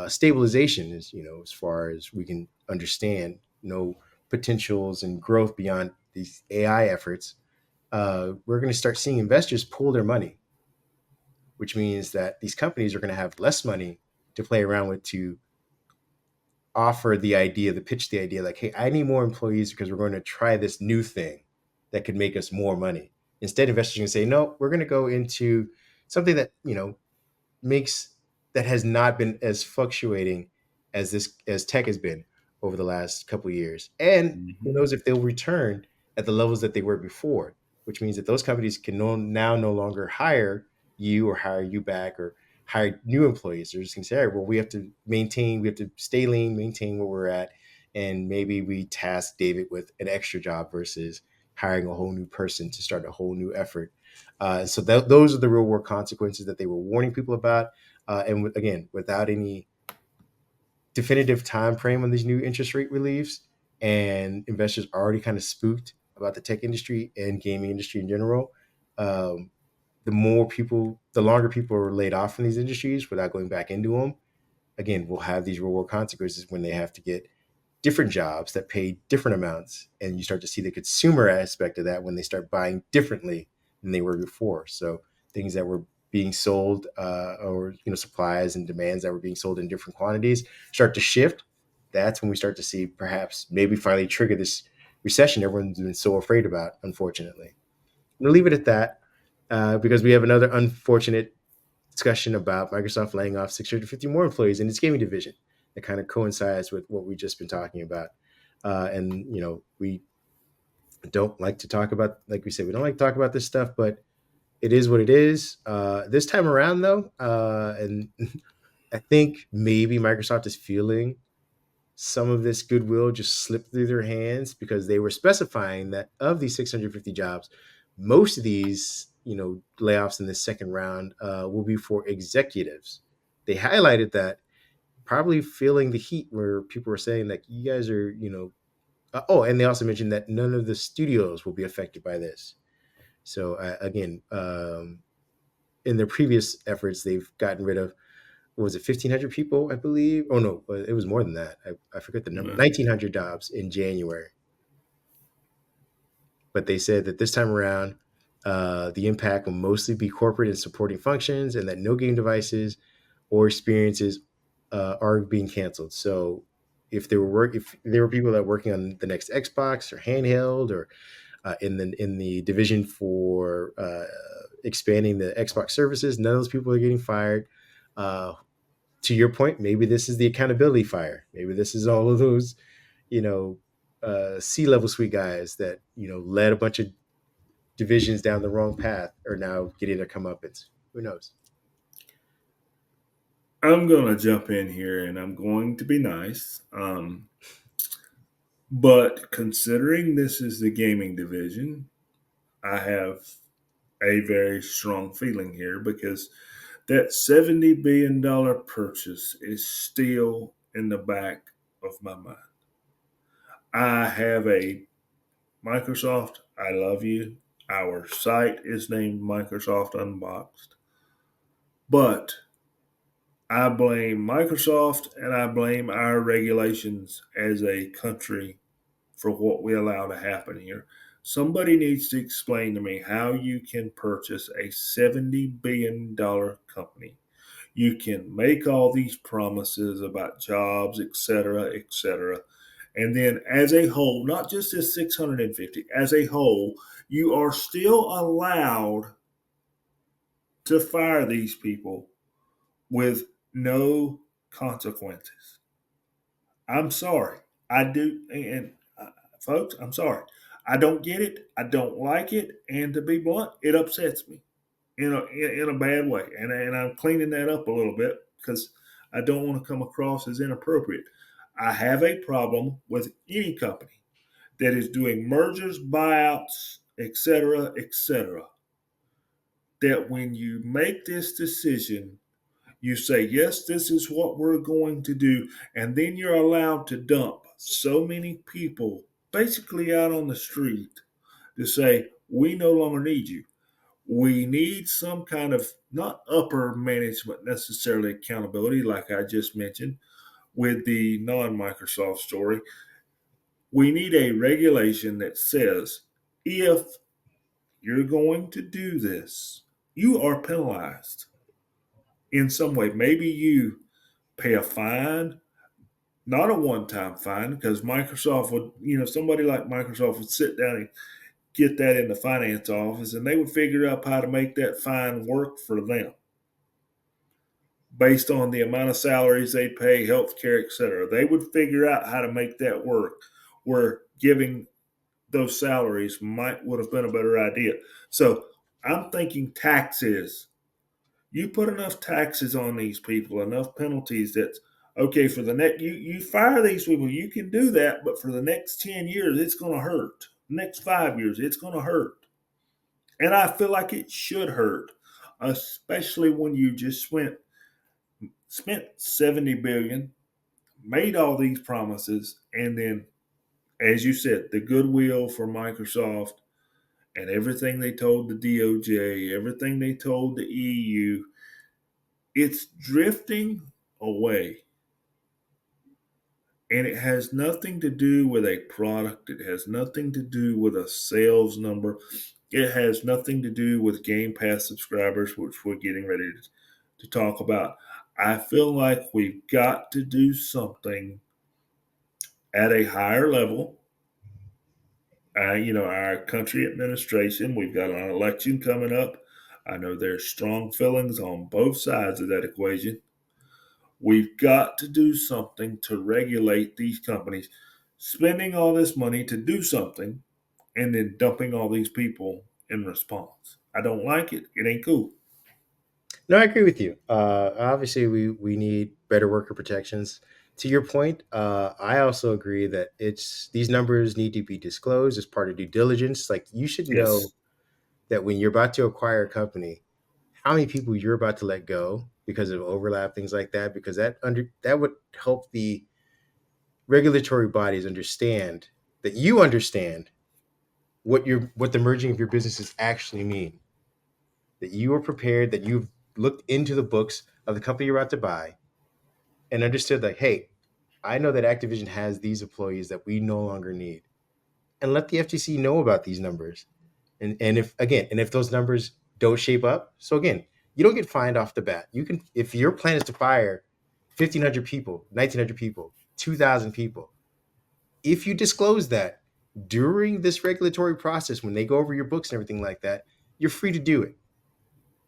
stabilization, is as far as we can understand, no potentials and growth beyond these AI efforts. We're going to start seeing investors pull their money, which means that these companies are going to have less money to play around with, to offer the idea, to pitch the idea, like, hey, I need more employees because we're going to try this new thing that could make us more money. Instead, investors are going to say, no, we're going to go into something that makes that has not been as fluctuating as tech has been over the last couple of years. And who Mhm. knows if they'll return at the levels that they were before, which means that those companies can now no longer hire you or hire you back or hire new employees. They're just going to say, all right, well, we have to stay lean, maintain where we're at. And maybe we task David with an extra job versus hiring a whole new person to start a whole new effort. So those are the real world consequences that they were warning people about. And again, without any definitive time frame on these new interest rate reliefs, and investors are already kind of spooked about the tech industry and gaming industry in general. Um, the longer people are laid off from these industries without going back into them, again, will have these real world consequences when they have to get different jobs that pay different amounts. And you start to see the consumer aspect of that when they start buying differently than they were before. So things that were being sold or supplies and demands that were being sold in different quantities start to shift. That's when we start to see perhaps maybe finally trigger this recession everyone's been so afraid about, unfortunately. I'm going to leave it at that because we have another unfortunate discussion about Microsoft laying off 650 more employees in its gaming division. That kind of coincides with what we've just been talking about. And, we don't like to talk about, like we said, we don't like to talk about this stuff, but it is what it is. This time around, though, and I think maybe Microsoft is feeling some of this goodwill just slip through their hands because they were specifying that of these 650 jobs, most of these, layoffs in this second round will be for executives. They highlighted that probably feeling the heat where people were saying that you guys are, oh, and they also mentioned that none of the studios will be affected by this. So again, in their previous efforts, they've gotten rid of what was it, 1,500 people, I believe. Oh no, it was more than that. I forget the number. Yeah. 1,900 jobs in January. But they said that this time around, the impact will mostly be corporate and supporting functions, and that no game devices or experiences are being canceled. So if there were people that were working on the next Xbox or handheld or in the division for expanding the Xbox services, none of those people are getting fired. Uh, to your point, maybe this is the accountability fire. Maybe this is all of those, you know, C-level suite guys that led a bunch of divisions down the wrong path are now getting their comeuppance. Who knows? I'm going to jump in here and I'm going to be nice. But considering this is the gaming division, I have a very strong feeling here because that $70 billion purchase is still in the back of my mind. I have a Microsoft, I love you. Our site is named Microsoft Unboxed. But I blame Microsoft and I blame our regulations as a country for what we allow to happen here. Somebody needs to explain to me how you can purchase a $70 billion company. You can make all these promises about jobs, etc., etc. And then, as a whole, not just as 650, as a whole, you are still allowed to fire these people with no consequences. I'm sorry. I do. And folks, I'm sorry. I don't get it. I don't like it. And to be blunt, it upsets me in a bad way. And I'm cleaning that up a little bit because I don't want to come across as inappropriate. I have a problem with any company that is doing mergers, buyouts, etc., that when you make this decision, you say, yes, this is what we're going to do. And then you're allowed to dump so many people basically out on the street to say, we no longer need you. We need some kind of not upper management necessarily accountability, like I just mentioned with the non Microsoft story. We need a regulation that says if you're going to do this, you are penalized in some way. Maybe you pay a fine, not a one time fine, because Microsoft would, somebody like Microsoft would sit down and get that in the finance office and they would figure out how to make that fine work for them based on the amount of salaries they pay, healthcare, etc. They would figure out how to make that work where giving those salaries would have been a better idea. So I'm thinking taxes. You put enough taxes on these people, enough penalties that okay for the next you fire these people, you can do that, but for the next 10 years it's going to hurt. Next 5 years it's going to hurt. And I feel like it should hurt, especially when you just spent 70 billion, made all these promises, and then, as you said, the goodwill for Microsoft and everything they told the DOJ, everything they told the EU, it's drifting away. And it has nothing to do with a product. It has nothing to do with a sales number. It has nothing to do with Game Pass subscribers, which we're getting ready to talk about. I feel like we've got to do something at a higher level. Our country administration, we've got an election coming up. I know there's strong feelings on both sides of that equation. We've got to do something to regulate these companies spending all this money to do something and then dumping all these people in response. I don't like it. It ain't cool. No, I agree with you. Obviously, we need better worker protections. To your point, I also agree that it's these numbers need to be disclosed as part of due diligence. Like you should know Yes. that when you're about to acquire a company, how many people you're about to let go because of overlap, things like that, because that would help the regulatory bodies understand that you understand what the merging of your businesses actually mean. That you are prepared, that you've looked into the books of the company you're about to buy and understood like, hey, I know that Activision has these employees that we no longer need. And let the FTC know about these numbers. And if those numbers don't shape up, so again, you don't get fined off the bat. You can, if your plan is to fire 1,500 people, 1,900 people, 2,000 people, if you disclose that during this regulatory process, when they go over your books and everything like that, you're free to do it.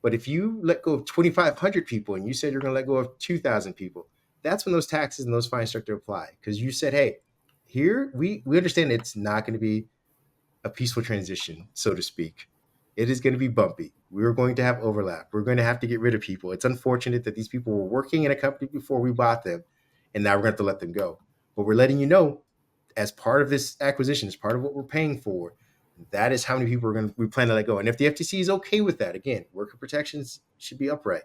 But if you let go of 2,500 people and you said you're going to let go of 2,000 people, that's when those taxes and those fines start to apply. Because you said, hey, here we understand it's not going to be a peaceful transition, so to speak. It is going to be bumpy. We're going to have overlap. We're going to have to get rid of people. It's unfortunate that these people were working in a company before we bought them, and now we're going to have to let them go. But we're letting you know, as part of this acquisition, as part of what we're paying for, that is how many people we plan to let go. And if the FTC is okay with that, again, worker protections should be upright.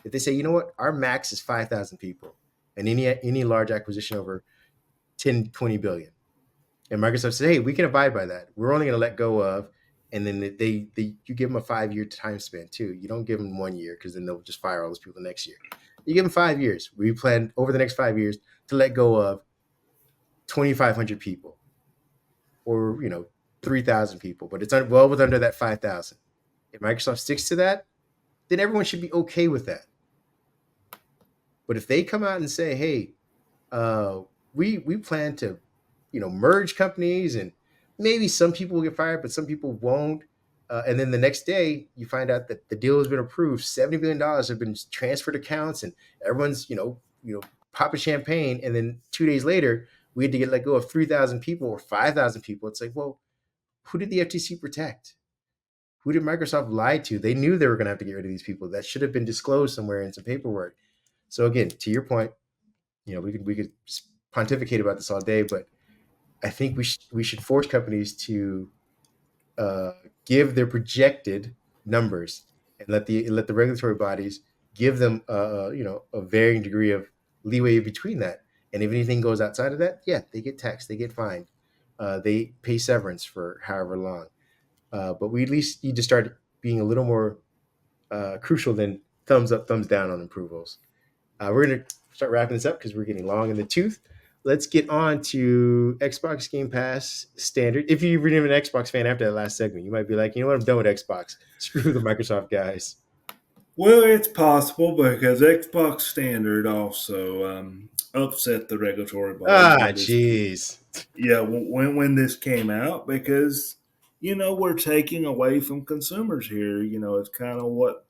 If they say, you know what, our max is 5,000 people, and any large acquisition over 10, 20 billion, and Microsoft said, hey, we can abide by that. We're only going to let go of, and then you give them a 5 year time span too. You don't give them 1 year because then they'll just fire all those people the next year. You give them 5 years. We plan over the next 5 years to let go of 2,500 people, or 3,000 people, but it's well within under that 5,000. If Microsoft sticks to that, then everyone should be okay with that. But if they come out and say, hey, uh, we plan to merge companies, and maybe some people will get fired but some people won't, and then the next day you find out that the deal has been approved, $70 billion have been transferred accounts, and everyone's popping champagne, and then 2 days later we had to get let go of 3,000 people or 5,000 people. It's like, well, who did the FTC protect? Who did Microsoft lie to? They knew they were going to have to get rid of these people. That should have been disclosed somewhere in some paperwork. So again, to your point, we could pontificate about this all day, but I think we should force companies to uh, give their projected numbers, and let the regulatory bodies give them a varying degree of leeway between that. And if anything goes outside of that, yeah, they get taxed, they get fined, they pay severance for however long. But we at least need to start being a little more crucial than thumbs up, thumbs down on approvals. We're going to start wrapping this up because we're getting long in the tooth. Let's get on to Xbox Game Pass standard. If you've been an Xbox fan after that last segment, you might be like, you know what, I'm done with Xbox. Screw the Microsoft guys. Well, it's possible because Xbox Standard also upset the regulatory bodies Ah, when this jeez. when this came out because we're taking away from consumers here. It's kind of what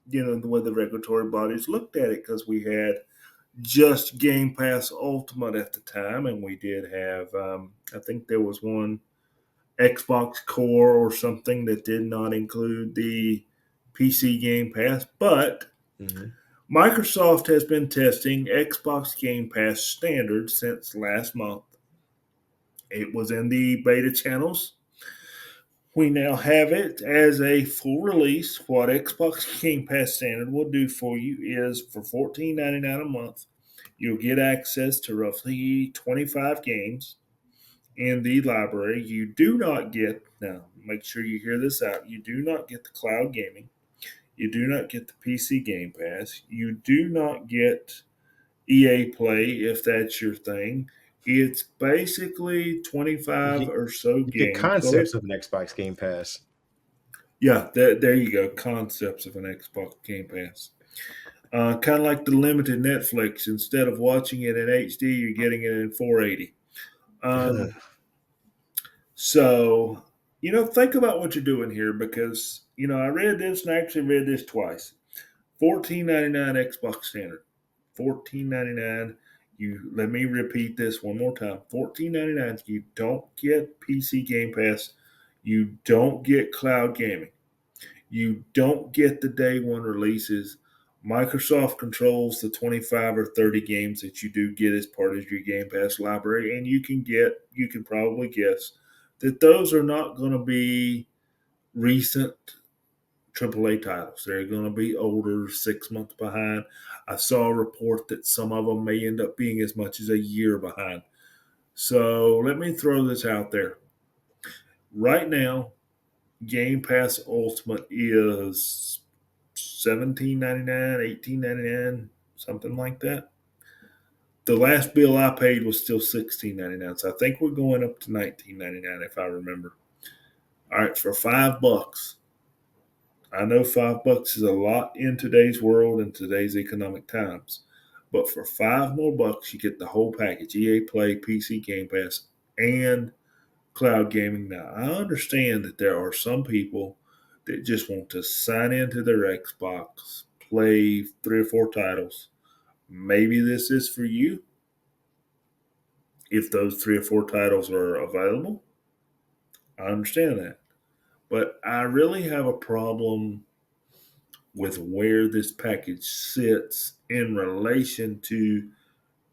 the way the regulatory bodies looked at it because we had just Game Pass Ultimate at the time, and we did have I think there was one Xbox Core or something that did not include the PC Game Pass, but Mm-hmm. Microsoft has been testing Xbox Game Pass Standard since last month. It was in the beta channels. We now have it as a full release. What Xbox Game Pass Standard will do for you is for $14.99 a month, you'll get access to roughly 25 games. in the library. You do not get, now make sure you hear this out, you do not get the cloud gaming. You do not get the PC Game Pass. You do not get EA Play if that's your thing. It's basically You 25 get, or so you get games. Go ahead. concepts of an Xbox Game Pass. Yeah, there you go. Concepts of an Xbox Game Pass. Kind of like the limited Netflix. Instead of watching it in HD, you're getting it in 480. Um, so, think about what you're doing here because, I read this and I actually read this twice. 14.99 Xbox Standard. 14.99. You let me repeat this one more time. 14.99. You don't get PC Game Pass. You don't get cloud gaming. You don't get the day one releases. Microsoft controls the 25 or 30 games that you do get as part of your Game Pass library, and you can probably guess that those are not going to be recent AAA titles. They're going to be older, 6 months behind. I saw a report that some of them may end up being as much as a year behind. So let me throw this out there. Right now, Game Pass Ultimate is 17.99, 18.99, something like that. The last bill I paid was still 16.99, so I think we're going up to 19.99 if I remember. All right, for $5. I know $5 is a lot in today's world and today's economic times, but for $5 more, you get the whole package: EA Play, PC Game Pass, and cloud gaming. Now, I understand that there are some people that just want to sign into their Xbox, play 3 or 4 titles. Maybe this is for you if those 3 or 4 titles are available. I understand that. But I really have a problem with where this package sits in relation to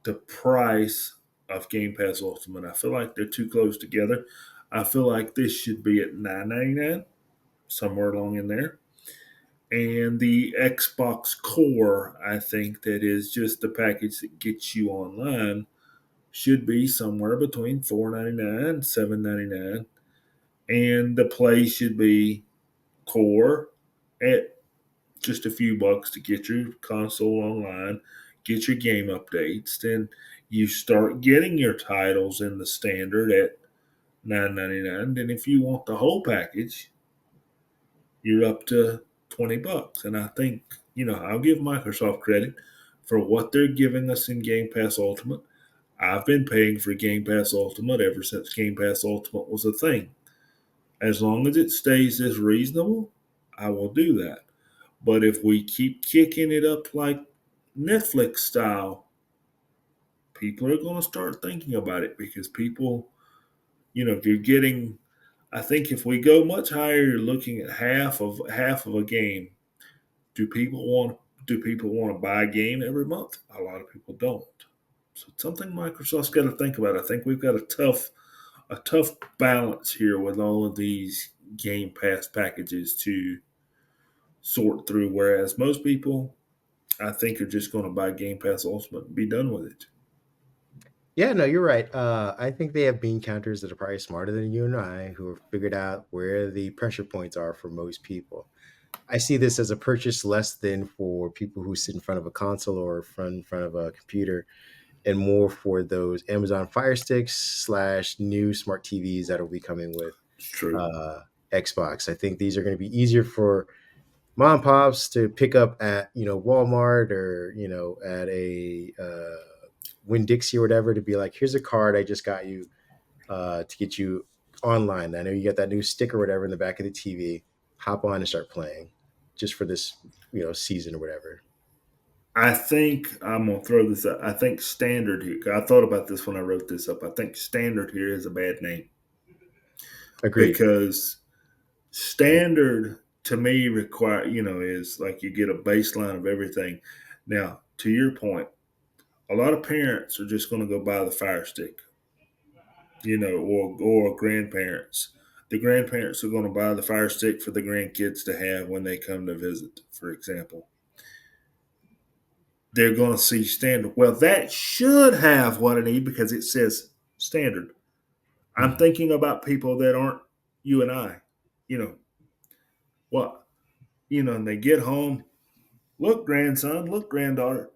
the price of Game Pass Ultimate. I feel like they're too close together. I feel like this should be at $9.99, somewhere along in there. And the Xbox Core, I think that is just the package that gets you online, should be somewhere between $4.99 and $7.99. And the Play should be Core at just a few bucks to get your console online, get your game updates, then you start getting your titles in the standard at $9.99. Then if you want the whole package, you're up to $20. And I think, I'll give Microsoft credit for what they're giving us in Game Pass Ultimate. I've been paying for Game Pass Ultimate ever since Game Pass Ultimate was a thing. As long as it stays this reasonable, I will do that. But if we keep kicking it up like Netflix style, people are going to start thinking about it because people, you're getting. I think if we go much higher, you're looking at half of a game. Do people want to buy a game every month? A lot of people don't. So it's something Microsoft's got to think about. I think we've got a tough balance here with all of these Game Pass packages to sort through. Whereas most people, I think, are just going to buy Game Pass Ultimate and be done with it. Yeah, no, you're right. I think they have bean counters that are probably smarter than you and I, who have figured out where the pressure points are for most people. I see this as a purchase less than for people who sit in front of a console or in front of a computer, and more for those Amazon Fire Sticks slash new smart TVs that will be coming with It's true. uh, Xbox. I think these are going to be easier for mom and pops to pick up at Walmart or at a Winn Dixie or whatever, to be like, here's a card I just got you to get you online. I know you got that new stick or whatever in the back of the TV. Hop on and start playing, just for this season or whatever. I think I'm gonna throw this up. I think standard here. I thought about this when I wrote this up. I think standard here is a bad name Agreed. because standard to me require is like you get a baseline of everything. Now, to your point, a lot of parents are just going to go buy the Fire Stick, or grandparents. The grandparents are going to buy the Fire Stick for the grandkids to have when they come to visit, for example. They're going to see standard. Well, that should have what I need because it says standard. I'm Mhm. thinking about people that aren't you and I. You know, what? And they get home. Look, grandson. Look, granddaughter.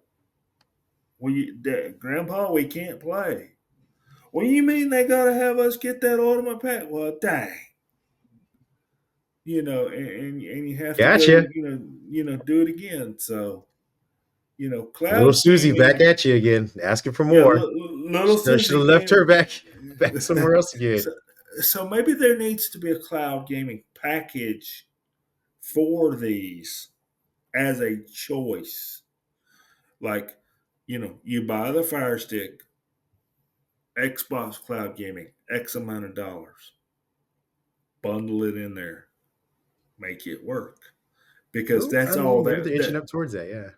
Grandpa, we can't play. Well, you mean they gotta have us get that ultimate pack? Well, dang. And you have to go, Gotcha. do it again. So, Little cloud Susie back gaming. at you again, asking for Yeah, more. little Should Susie have left came. her back somewhere else again. so, so maybe there needs to be a cloud gaming package for these as a choice. Like, you buy the Fire Stick, Xbox Cloud Gaming, X amount of dollars, bundle it in there, make it work. Because Oh, I that's don't know. all Maybe they're that inching that up towards that. Yeah.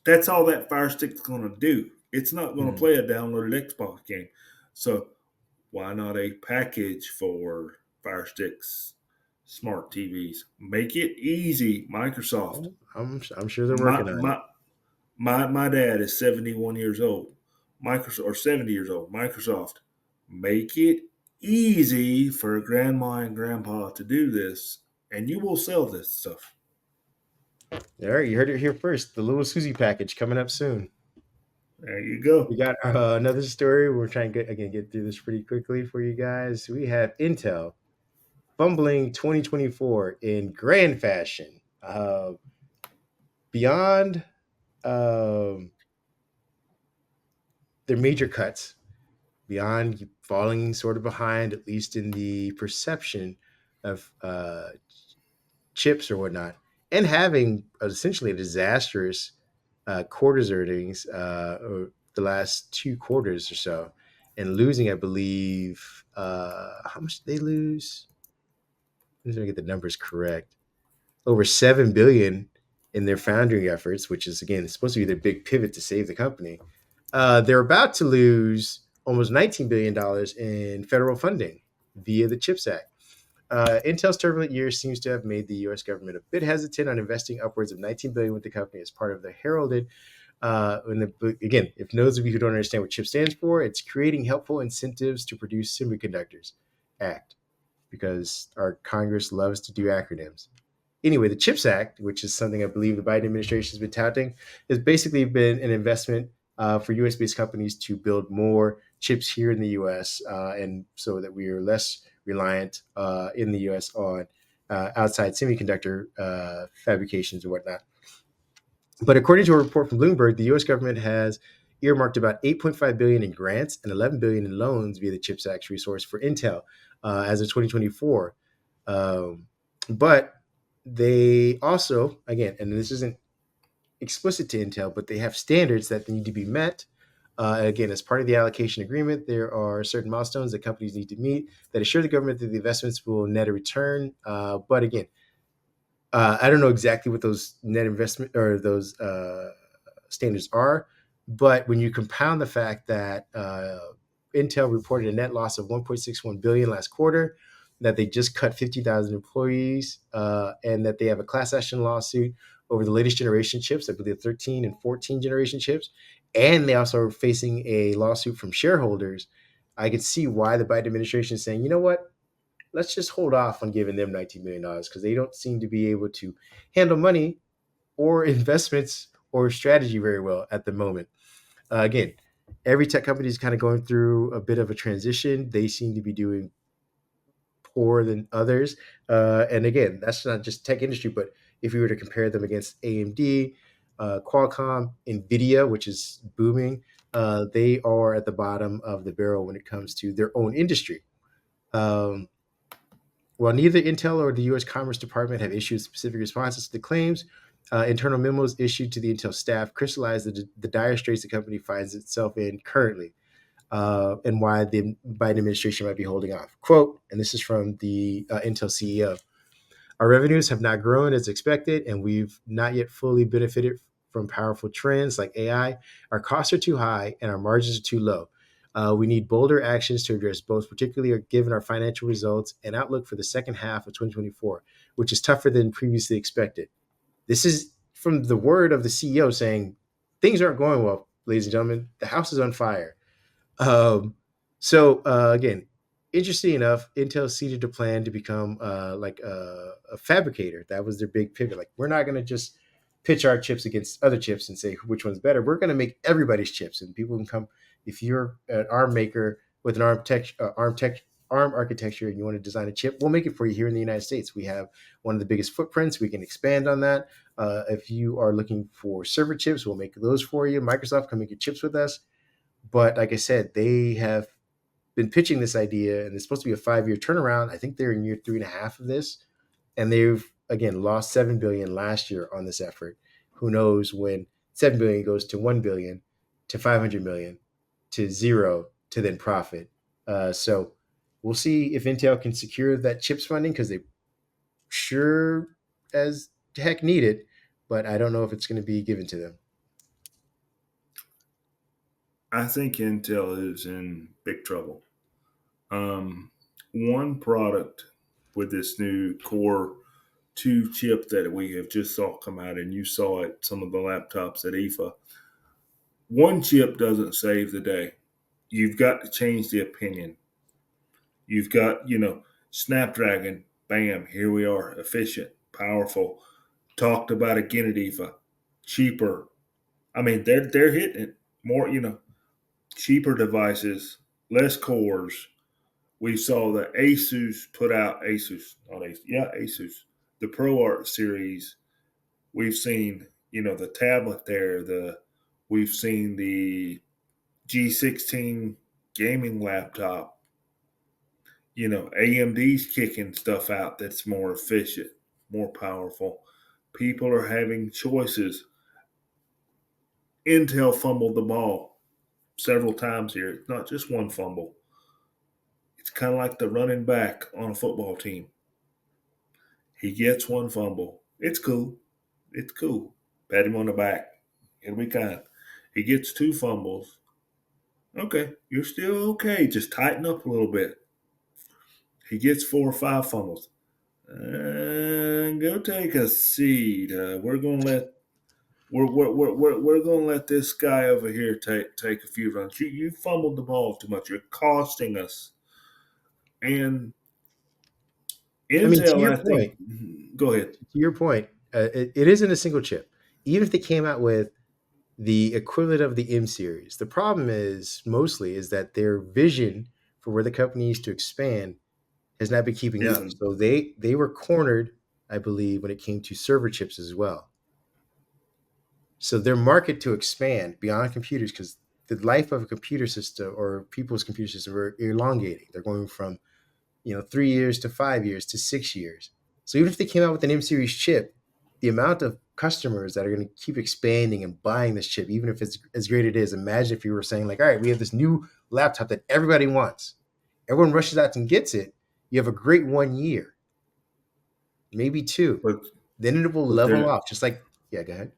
that's all that Fire Stick's going to do. It's not going to Mhm. play a downloaded Xbox game. So why not a package for Fire Sticks, smart TVs? Make it easy, Microsoft. Oh, I'm sure they're My working on it. my my dad is 71 years old. Microsoft or 70 years old. Microsoft, make it easy for grandma and grandpa to do this, and you will sell this stuff. All right, you heard it here first. The little Susie package coming up soon. There you We go. got another story. We're trying to get through this pretty quickly for you guys. We have Intel fumbling 2024 in grand fashion. Beyond um, their major cuts, beyond falling sort of behind, at least in the perception of chips or whatnot, and having essentially a disastrous quarters earnings or the last two quarters or so, and losing, I believe, how much did they lose? I'm just gonna get the numbers correct. Over 7 billion in their foundry efforts, which is again supposed to be their big pivot to save the company. They're about to lose almost $19 billion in federal funding via the CHIPS Act. Intel's turbulent year seems to have made the U.S. government a bit hesitant on investing upwards of $19 billion with the company as part of the heralded. Again, if those of you who don't understand what CHIP stands for, it's Creating Helpful Incentives to Produce Semiconductors Act, because our Congress loves to do acronyms. Anyway, the CHIPS Act, which is something I believe the Biden administration has been touting, has basically been an investment for U.S. based companies to build more chips here in the U.S. And so that we are less reliant in the U.S. on outside semiconductor fabrications and whatnot. But according to a report from Bloomberg, the U.S. government has earmarked about 8.5 billion in grants and 11 billion in loans via the CHIPS Act resource for Intel as of 2024. Um, but they also, again, and this isn't explicit to Intel, but they have standards that need to be met. Again, as part of the allocation agreement, there are certain milestones that companies need to meet that assure the government that the investments will net a return. But again, I don't know exactly what those net investment or those standards are, but when you compound the fact that Intel reported a net loss of 1.61 billion last quarter, that they just cut 50,000 employees, and that they have a class action lawsuit over the latest generation chips, I believe 13 and 14 generation chips, and they also are facing a lawsuit from shareholders. I can see why the Biden administration is saying, you know what, let's just hold off on giving them $19 million because they don't seem to be able to handle money or investments or strategy very well at the moment. Again, every tech company is kind of going through a bit of a transition. They seem to be doing poorer than others. And again, that's not just tech industry, but if you were to compare them against AMD, Qualcomm, Nvidia, which is booming, they are at the bottom of the barrel when it comes to their own industry. Um, While neither Intel or the U.S. Commerce Department have issued specific responses to the claims, internal memos issued to the Intel staff crystallized the dire straits the company finds itself in currently, and why the Biden administration might be holding off. Quote, and this is from the Intel CEO: our revenues have not grown as expected, and we've not yet fully benefited from powerful trends like AI. Our costs are too high, and our margins are too low. We need bolder actions to address both, particularly given our financial results and outlook for the second half of 2024, which is tougher than previously expected. This is from the word of the CEO saying things aren't going well, ladies and gentlemen. The house is on fire. Um, so again, interesting enough, Intel seeded a plan to become like a fabricator. That was their big pivot. Like, we're not going to just pitch our chips against other chips and say which one's better. We're going to make everybody's chips, and people can come. If you're an ARM maker with an ARM architecture, and you want to design a chip, we'll make it for you here in the United States. We have one of the biggest footprints. We can expand on that. If you are looking for server chips, we'll make those for you. Microsoft can make your chips with us. But like I said, they have been pitching this idea, and it's supposed to be a 5-year turnaround. I think they're in year 3.5 of this, and they've again lost 7 billion last year on this effort. Who knows when 7 billion goes to 1 billion, to 500 million, to zero, to then profit. So we'll see if Intel can secure that chips funding because they sure as heck need it, but I don't know if it's going to be given to them. I think Intel is in big trouble. One product with this new Core 2 chip that we have just saw come out, and you saw it some of the laptops at IFA. One chip doesn't save the day. You've got to change the opinion. You've got, Snapdragon, bam, here we are, efficient, powerful. Talked about again at IFA, cheaper. I mean, they're hitting it more, cheaper devices, less cores. We saw the Asus put out not Asus, yeah, Asus, the ProArt series. We've seen, the tablet there. We've seen the G16 gaming laptop. AMD's kicking stuff out that's more efficient, more powerful. People are having choices. Intel fumbled the ball several times here. It's not just one fumble. It's kind of like the running back on a football team. He gets one fumble. It's cool. It's cool. Pat him on the back. It'll be kind. He gets two fumbles. Okay, you're still okay. Just tighten up a little bit. He gets 4 or 5 fumbles. Go take a seat. We're gonna let this guy over here take a few runs. You fumbled the ball too much. You're costing us. And I mean, Intel, I think. Go ahead. to your point, it isn't a single chip. Even if they came out with the equivalent of the M series, the problem is mostly is that their vision for where the company needs to expand has not been keeping up. Isn't So they were cornered, I believe, when it came to server chips as well. So their market to expand beyond computers, because the life of a computer system or people's computer system are elongating. They're going from 3 years to 5 years to 6 years. So even if they came out with an M series chip, the amount of customers that are going to keep expanding and buying this chip, even if it's as great it is, imagine if you were saying like, all right, we have this new laptop that everybody wants. Everyone rushes out and gets it. You have a great 1 year, maybe two. but Then it will but level there off. Just like, yeah, go ahead.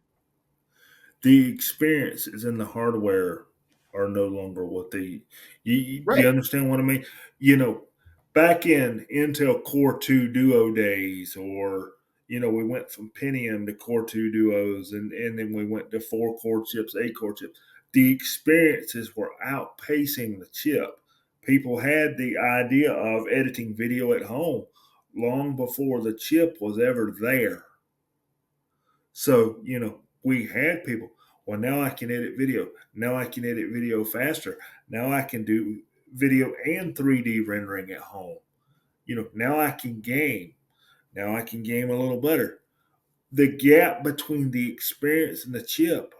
the experiences in the hardware are no longer what they. You Right. understand what I mean? You know, back in Intel Core 2 Duo days, or we went from Pentium to Core 2 Duos, and then we went to 4 core chips, 8 core chips. The experiences were outpacing the chip. People had the idea of editing video at home long before the chip was ever there. So, we had people, well, now I can edit video. Now I can edit video faster. Now I can do video and 3D rendering at home. Now I can game. Now I can game a little better. The gap between the experience and the chip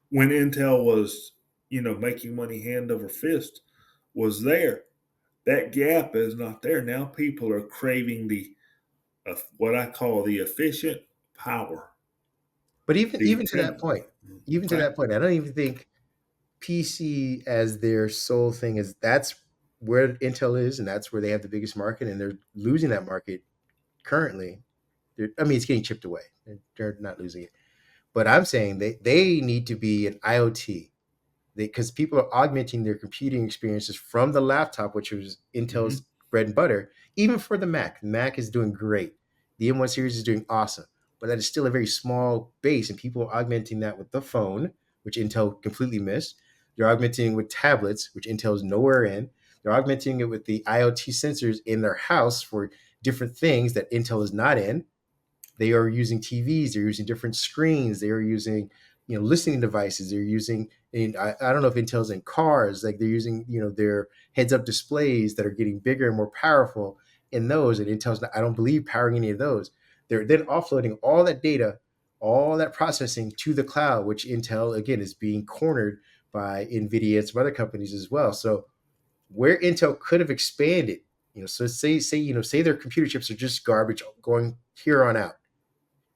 when Intel was, making money hand over fist was there. That gap is not there. Now people are craving the what I call the efficient power. But even The even to that point, even to right. that point, I don't even think PC as their sole thing is that's where Intel is, and that's where they have the biggest market, and they're losing that market currently. I mean, it's getting chipped away. They're not losing it, but I'm saying they need to be an IoT because people are augmenting their computing experiences from the laptop, which was Mm-hmm. Intel's bread and butter, even for the Mac. The Mac is doing great. The M1 series is doing awesome, but that is still a very small base, and people are augmenting that with the phone, which Intel completely missed. They're augmenting with tablets, which Intel's nowhere in. They're augmenting it with the IoT sensors in their house for different things that Intel is not in. They are using TVs. They're using different screens. They are using, listening devices. They're using, and I don't know if Intel's in cars. Like they're using, their heads-up displays that are getting bigger and more powerful in those. And Intel's not, I don't believe powering any of those. They're then offloading all that data, all that processing to the cloud, which Intel again is being cornered by Nvidia and some other companies as well. So where Intel could have expanded, so say their computer chips are just garbage going here on out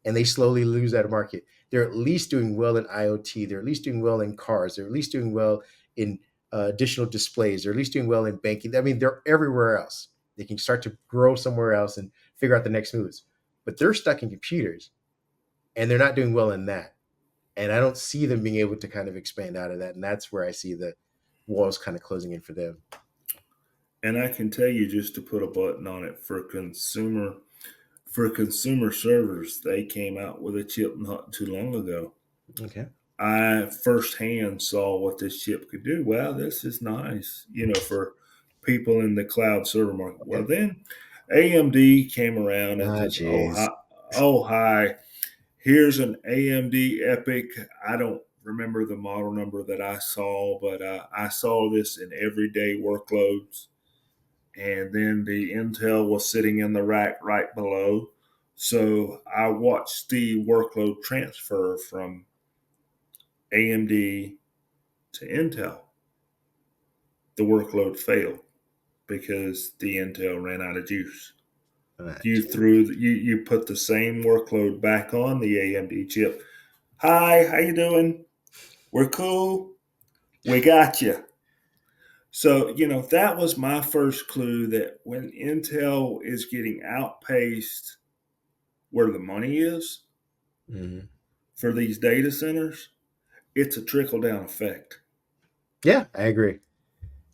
and they slowly lose that market. They're at least doing well in IoT. They're at least doing well in cars. They're at least doing well in additional displays. They're at least doing well in banking. I mean, they're everywhere else. They can start to grow somewhere else and figure out the next moves. But they're stuck in computers and they're not doing well in that. And I don't see them being able to kind of expand out of that. And that's where I see the walls kind of closing in for them. And I can tell you, just to put a button on it, for consumer servers, they came out with a chip not too long ago. Okay. I firsthand saw what this chip could do. Wow, this is nice, for people in the cloud server market. Yeah. Well, then AMD came around and Ah, says, jeez. oh, hi, here's an AMD Epic. I don't remember the model number that I saw, but I saw this in everyday workloads. And then the Intel was sitting in the rack right below. So I watched the workload transfer from AMD to Intel. The workload failed because the Intel ran out of juice. Ah, You put the same workload back on the AMD chip. Hi, how you doing? We're cool. We got you. So, that was my first clue that when Intel is getting outpaced where the money is mhm. for these data centers, it's a trickle down effect. Yeah, I agree.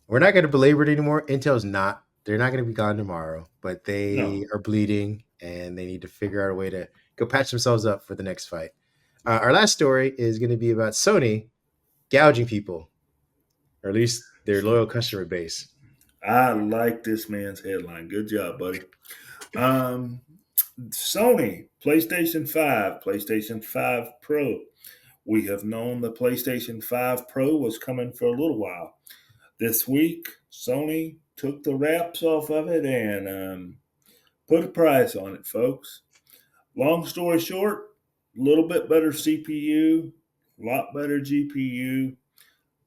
We're not going to belabor it anymore. Intel's not. They're not going to be gone tomorrow, but they No. are bleeding and they need to figure out a way to go patch themselves up for the next fight. Our last story is going to be about Sony gouging people, or at least their loyal customer base. I like this man's headline. Good job, buddy. Um, Sony, PlayStation 5 Pro. We have known the PlayStation 5 Pro was coming for a little while. This week, Sony took the wraps off of it and put a price on it, folks. Long story short, a little bit better CPU, a lot better GPU,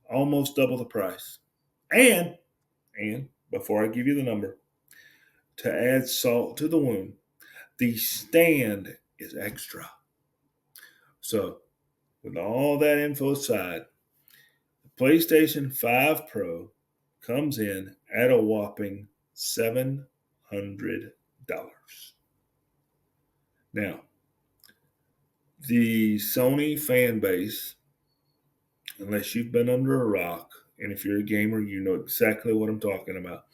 almost double the price. And before I give you the number, to add salt to the wound, the stand is extra. So, with all that info aside, the PlayStation 5 Pro comes in at a whopping $700. Now, the Sony fan base, unless you've been under a rock, and if you're a gamer, you know exactly what I'm talking about.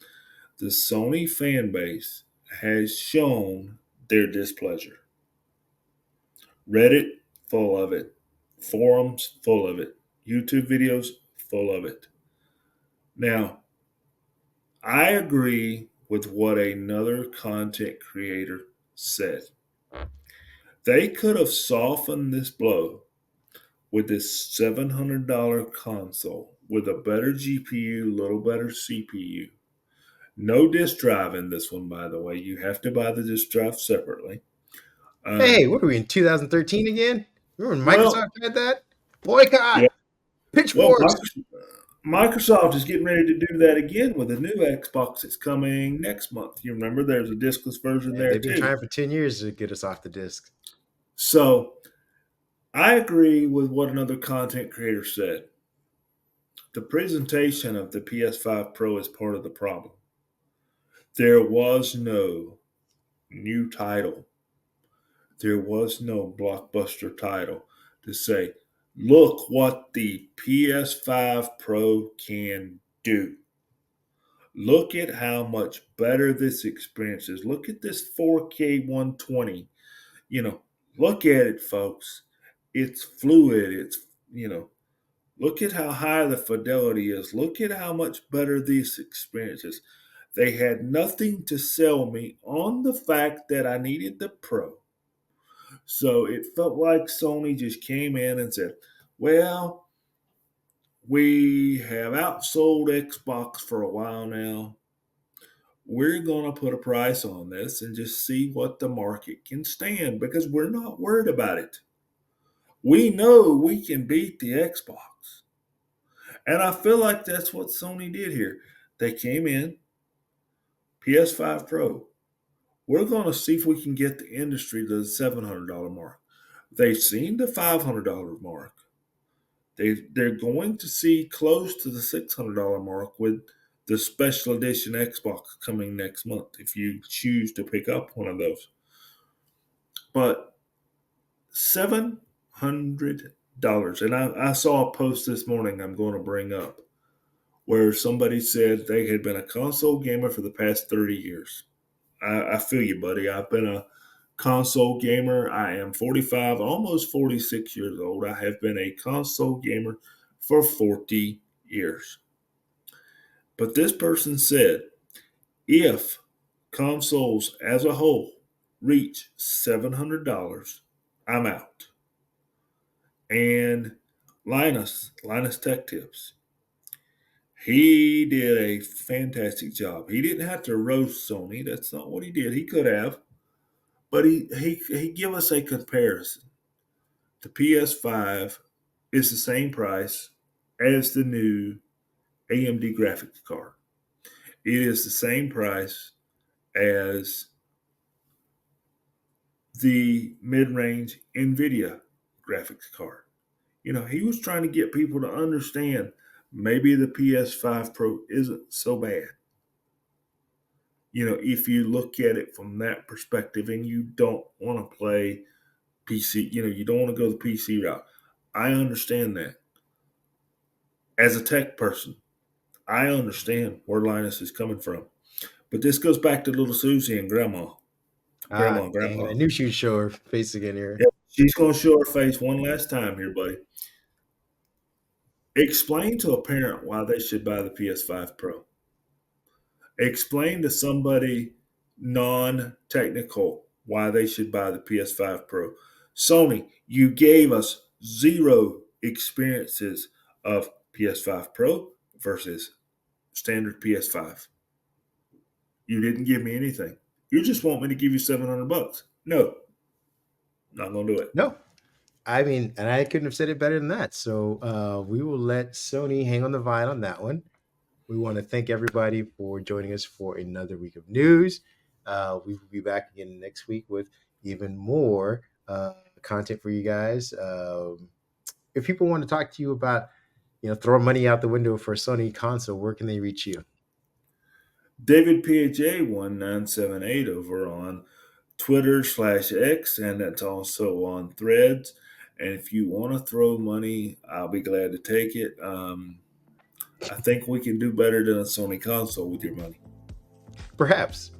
The Sony fan base has shown their displeasure. Reddit, full of it. Forums, full of it. YouTube videos, full of it. Now, I agree with what another content creator said. They could have softened this blow with this $700 console with a better GPU, little better CPU. No disk drive in this one, by the way. You have to buy the disk drive separately. Hey, Um, what are we in 2013 again? Remember when well, Microsoft had that? Boycott, yeah. Well, pitchforks. Microsoft is getting ready to do that again with a new Xbox that's coming next month. You remember there's a diskless version Yeah, there they've been too. trying for 10 years to get us off the disc. So I agree with what another content creator said. The presentation of the PS5 Pro is part of the problem. There was no new title. There was no blockbuster title to say, look what the PS5 Pro can do. Look at how much better this experience is. Look at this 4K 120. You know, look at it, folks. It's fluid. It's, Look at how high the fidelity is. Look at how much better this experience is. They had nothing to sell me on the fact that I needed the Pro. So it felt like Sony just came in and said, well, we have outsold Xbox for a while now. We're going to put a price on this and just see what the market can stand because we're not worried about it. We know we can beat the Xbox. And I feel like that's what Sony did here. They came in, PS5 Pro. We're going to see if we can get the industry to the $700 mark. They've seen the $500 mark. They're going to see close to the $600 mark with the special edition Xbox coming next month if you choose to pick up one of those. But $700. And I saw a post this morning I'm going to bring up where somebody said they had been a console gamer for the past 30 years. I feel you, buddy. I've been a console gamer. I am 45, almost 46 years old. I have been a console gamer for 40 years. But this person said if consoles as a whole reach $700, I'm out. And Linus Tech Tips, he did a fantastic job. He didn't have to roast Sony. That's not what he did. He could have. But he gave us a comparison. The PS5 is the same price as the new AMD graphics card. It is the same price as the mid-range NVIDIA graphics card. He was trying to get people to understand maybe the PS5 Pro isn't so bad. If you look at it from that perspective and you don't want to play PC, you don't want to go the PC route. I understand that. As a tech person, I understand where Linus is coming from. But this goes back to little Susie and Grandma. Grandma and Dang, Grandpa. I knew she would show her face again here. Yeah, she's going to show her face one last time here, buddy. Explain to a parent why they should buy the PS5 Pro. Explain to somebody non-technical why they should buy the PS5 Pro. Sony, you gave us zero experiences of PS5 Pro versus standard PS5. You didn't give me anything. You just want me to give you $700. No, not going to do it. No, I mean, and I couldn't have said it better than that. So we will let Sony hang on the vine on that one. We want to thank everybody for joining us for another week of news. We will be back again next week with even more content for you guys. If people want to talk to you about, throwing money out the window for a Sony console, where can they reach you? David PHA1978 over on Twitter/X, and that's also on Threads. And if you want to throw money, I'll be glad to take it. I think we can do better than a Sony console with your money. Perhaps.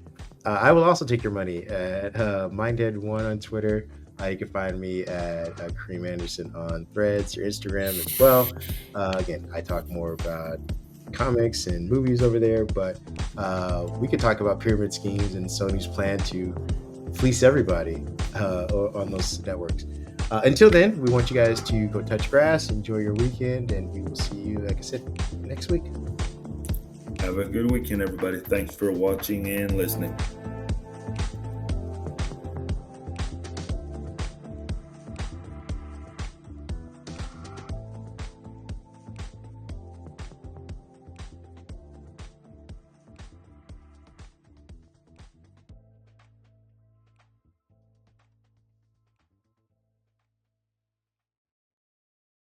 I will also take your money at Mindhead1 on Twitter. You can find me at Kareem Anderson on Threads or Instagram as well. Again, I talk more about comics and movies over there, but we could talk about pyramid schemes and Sony's plan to fleece everybody on those networks. Until then, we want you guys to go touch grass, enjoy your weekend, and we will see you, like I said, next week. Have a good weekend, everybody. Thanks for watching and listening.